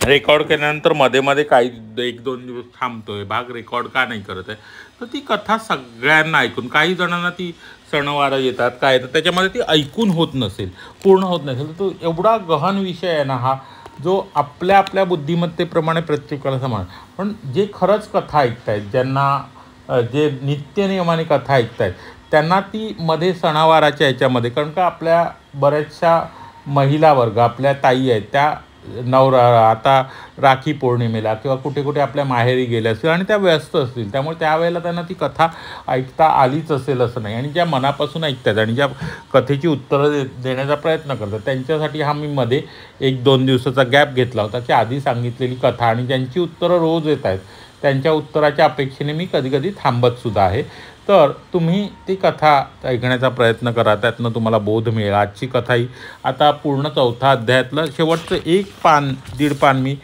रेकॉर्ड केल्यानंतर मध्ये काही 1-2 दिवस थांबतोय, भाग रेकॉर्ड का नाही करत आहे. तर ती कथा सगळ्यांना ऐकून, काही जणांना ती सणवार येतात काय तर त्याच्यामध्ये ती ऐकून होत नसेल, पूर्ण होत नसेल. तो एवढा गहन विषय आहे ना हा, जो आपल्या बुद्धिमत्तेप्रमाणे प्रत्येकाला समान. पण जे खरंच कथा ऐकतायत, ज्यांना जे नित्यनियमाने कथा ऐकतायत त्यांना ती मध्ये सणावाराच्या ह्याच्यामध्ये, कारण का आपल्या बऱ्याचशा महिला वर्ग, आपल्या ताई आहेत त्या आता राखी पौर्णिमेला किंवा कुठे आपल्या माहेरी गेल्या असतील आणि त्या व्यस्त असतील, त्यामुळे त्यावेळेला त्यांना ती कथा ऐकता आलीच असेल असं नाही. आणि ज्या मनापासून ऐकतात आणि ज्या कथेची उत्तरं देण्याचा प्रयत्न करतात त्यांच्यासाठी हा मी मध्ये 1-2 दिवसाचा गॅप घेतला होता की आधी सांगितलेली कथा आणि ज्यांची उत्तरं रोज येत आहेत त्यांच्या उत्तराच्या अपेक्षेने मी कधीकधी थांबतसुद्धा आहे. तर तुम्ही ती कथा ऐकण्याचा प्रयत्न करा, त्यातनं तुम्हाला बोध मिळेल. आजची कथा ही आता पूर्ण 4थ्या अध्यायातलं शेवटचं 1 पान 1.5 पान मी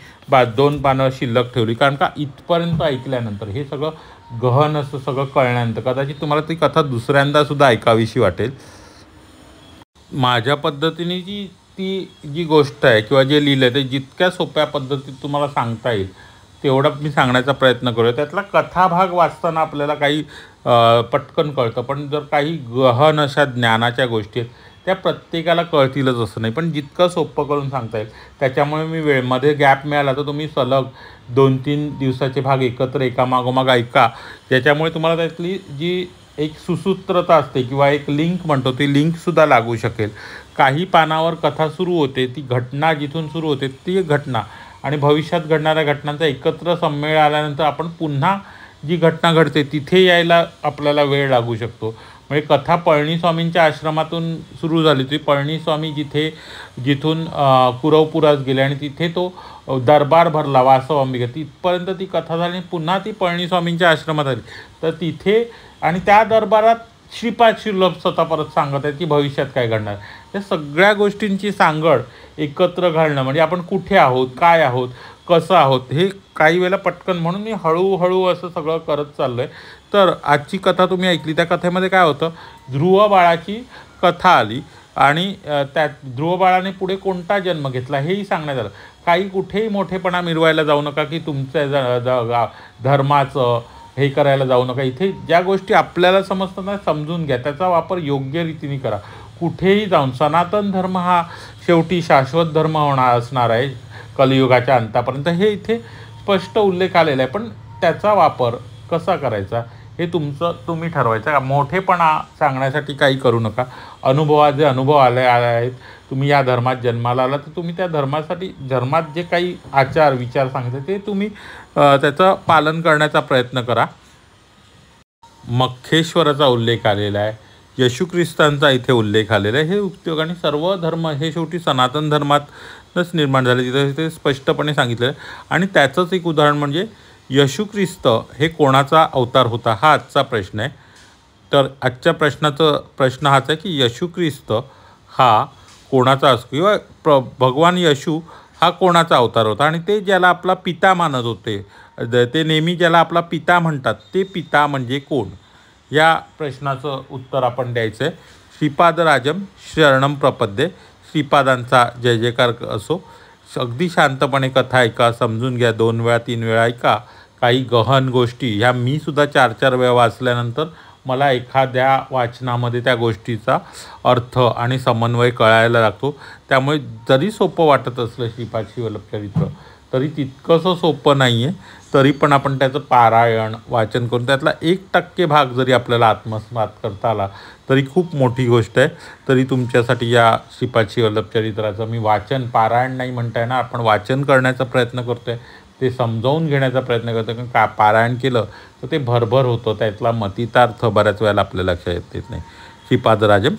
2 पानं शिल्लक ठेवली, कारण का इथपर्यंत ऐकल्यानंतर हे सगळं गहन असं सगळं कळल्यानंतर कदाचित तुम्हाला ती कथा दुसऱ्यांदासुद्धा ऐकावीशी वाटेल. माझ्या पद्धतीने जी गोष्ट आहे किंवा जे लिहिलं आहे ते जितक्या सोप्या पद्धतीत तुम्हाला सांगता येईल तेवढा मी सांगण्याचा प्रयत्न करूया. त्यातला कथाभाग वाचताना आपल्याला काही पटकन कळतं, पण जर काही गहन अशा ज्ञानाच्या गोष्टी आहेत त्या प्रत्येकाला कळतीलच असं नाही, पण जितकं सोपं करून सांगता येईल. त्याच्यामुळे मी वेळेमध्ये गॅप मिळाला तर तुम्ही सलग 2-3 दिवसाचे भाग एकत्र एकामागोमाग ऐका, ज्याच्यामुळे तुम्हाला त्यातली जी एक सुसूत्रता असते किंवा एक लिंक म्हणतो ती लिंकसुद्धा लागू शकेल. काही पानावर कथा सुरू होते, ती घटना जिथून सुरू होते ती घटना आणि भविष्यात घडणाऱ्या घटनांचा एकत्र संमेळ आल्यानंतर आपण पुन्हा जी घटना घडते तिथे यायला आपल्याला वेळ लागू शकतो. म्हणजे कथा पळणीस्वामींच्या आश्रमातून सुरू झाली होती. पळणीस्वामी जिथून कुरवपुरास गेले आणि तिथे तो दरबार भरला वासव अंबिका, तिथपर्यंत ती कथा झाली. पुन्हा ती पळणीस्वामींच्या आश्रमात आली तर तिथे आणि त्या दरबारात श्रीपाद शिवल्लभ स्वतः परत सांगत आहेत की भविष्यात काय घडणार. या सगळ्या गोष्टींची सांगड एकत्र घालणं म्हणजे आपण कुठे आहोत, काय आहोत, कसं आहोत हे काही वेळेला पटकन, म्हणून मी हळूहळू असं सगळं करत चाललो आहे. तर आजची कथा तुम्ही ऐकली, त्या कथेमध्ये काय होतं, ध्रुव बाळाची कथा आली आणि त्यात ध्रुव बाळाने पुढे कोणता जन्म घेतला हेही सांगण्यात आलं. काही कुठेही मोठेपणा मिरवायला जाऊ नका की तुमच्या धर्माचं हे करायला जाऊ नका. इथे ज्या गोष्टी आपल्याला समजतात समजून घ्या, त्याचा वापर योग्य रीतीने करा. कुठेही जाऊन सनातन धर्म हा शेवटी शाश्वत धर्म असणार आहे कलियुगाच्या अंतापर्यंत, हे इथे स्पष्ट उल्लेख आलेला आहे. पण त्याचा वापर कसा करायचा हे तुम्ही ठरवायचं. मोठेपणा सांगण्यासाठी काही करू नका. जे अनुभव आले आहेत, तुम्ही या धर्मात जन्माला आला तर तुम्ही त्या धर्मात जे काही आचार विचार सांगते ते तुम्ही त्याचं पालन करण्याचा प्रयत्न करा. मख्खेश्वराचा उल्लेख आलेला आहे, येशू ख्रिस्तांचा इथे उल्लेख आलेला आहे. हे उपयोग आणि सर्व धर्म हे शेवटी सनातन धर्मातच निर्माण झाले, तिथे ते स्पष्टपणे सांगितलं आहे. आणि त्याचंच एक उदाहरण म्हणजे येशू ख्रिस्त हे कोणाचा अवतार होता हा आजचा प्रश्न आहे. तर आजच्या प्रश्न हाच आहे की येशू ख्रिस्त हा कोणाचा असो किंवा भगवान येशू हा कोणाचा अवतार होता आणि ते ज्याला आपला पिता मानत होते, ते नेहमी ज्याला आपला पिता म्हणतात, ते पिता म्हणजे कोण, या प्रश्नाचं उत्तर आपण द्यायचं आहे. श्रीपादराजम शरणम प्रपद्ये, श्रीपादांचा जय जयकार असो. अगदी शांतपणे कथा ऐका, समजून घ्या, 2 वेळा 3 वेळा ऐका. काही गहन गोष्टी ह्या मी सुद्धा 4-4 वेळा वाचल्यानंतर मला एखाद्या वाचनामध्ये त्या गोष्टीचा अर्थ आणि समन्वय कळायला लागतो. त्यामुळे जरी सोपं वाटत असलं श्रीपाद शिवल्लभ चरित्र तरी तितकंसं सोपं नाही आहे. तरी पण आपण त्याचं पारायण वाचन करून त्यातला 1% भाग जरी आपल्याला आत्मसात करता आला तरी खूप मोठी गोष्ट आहे. तरी तुमच्यासाठी या श्रीपाद शिवल्लभ चरित्राचं मी वाचन, पारायण नाही म्हणता येणार, आपण वाचन करण्याचा प्रयत्न करतो आहे, ते समजावून घेण्याचा प्रयत्न करतो. कारण पारायण केलं तर ते भरभर होतं, त्यातला मतितार्थ बऱ्याच वेळेला आपल्या लक्षात येत नाही. श्रीपादराजम.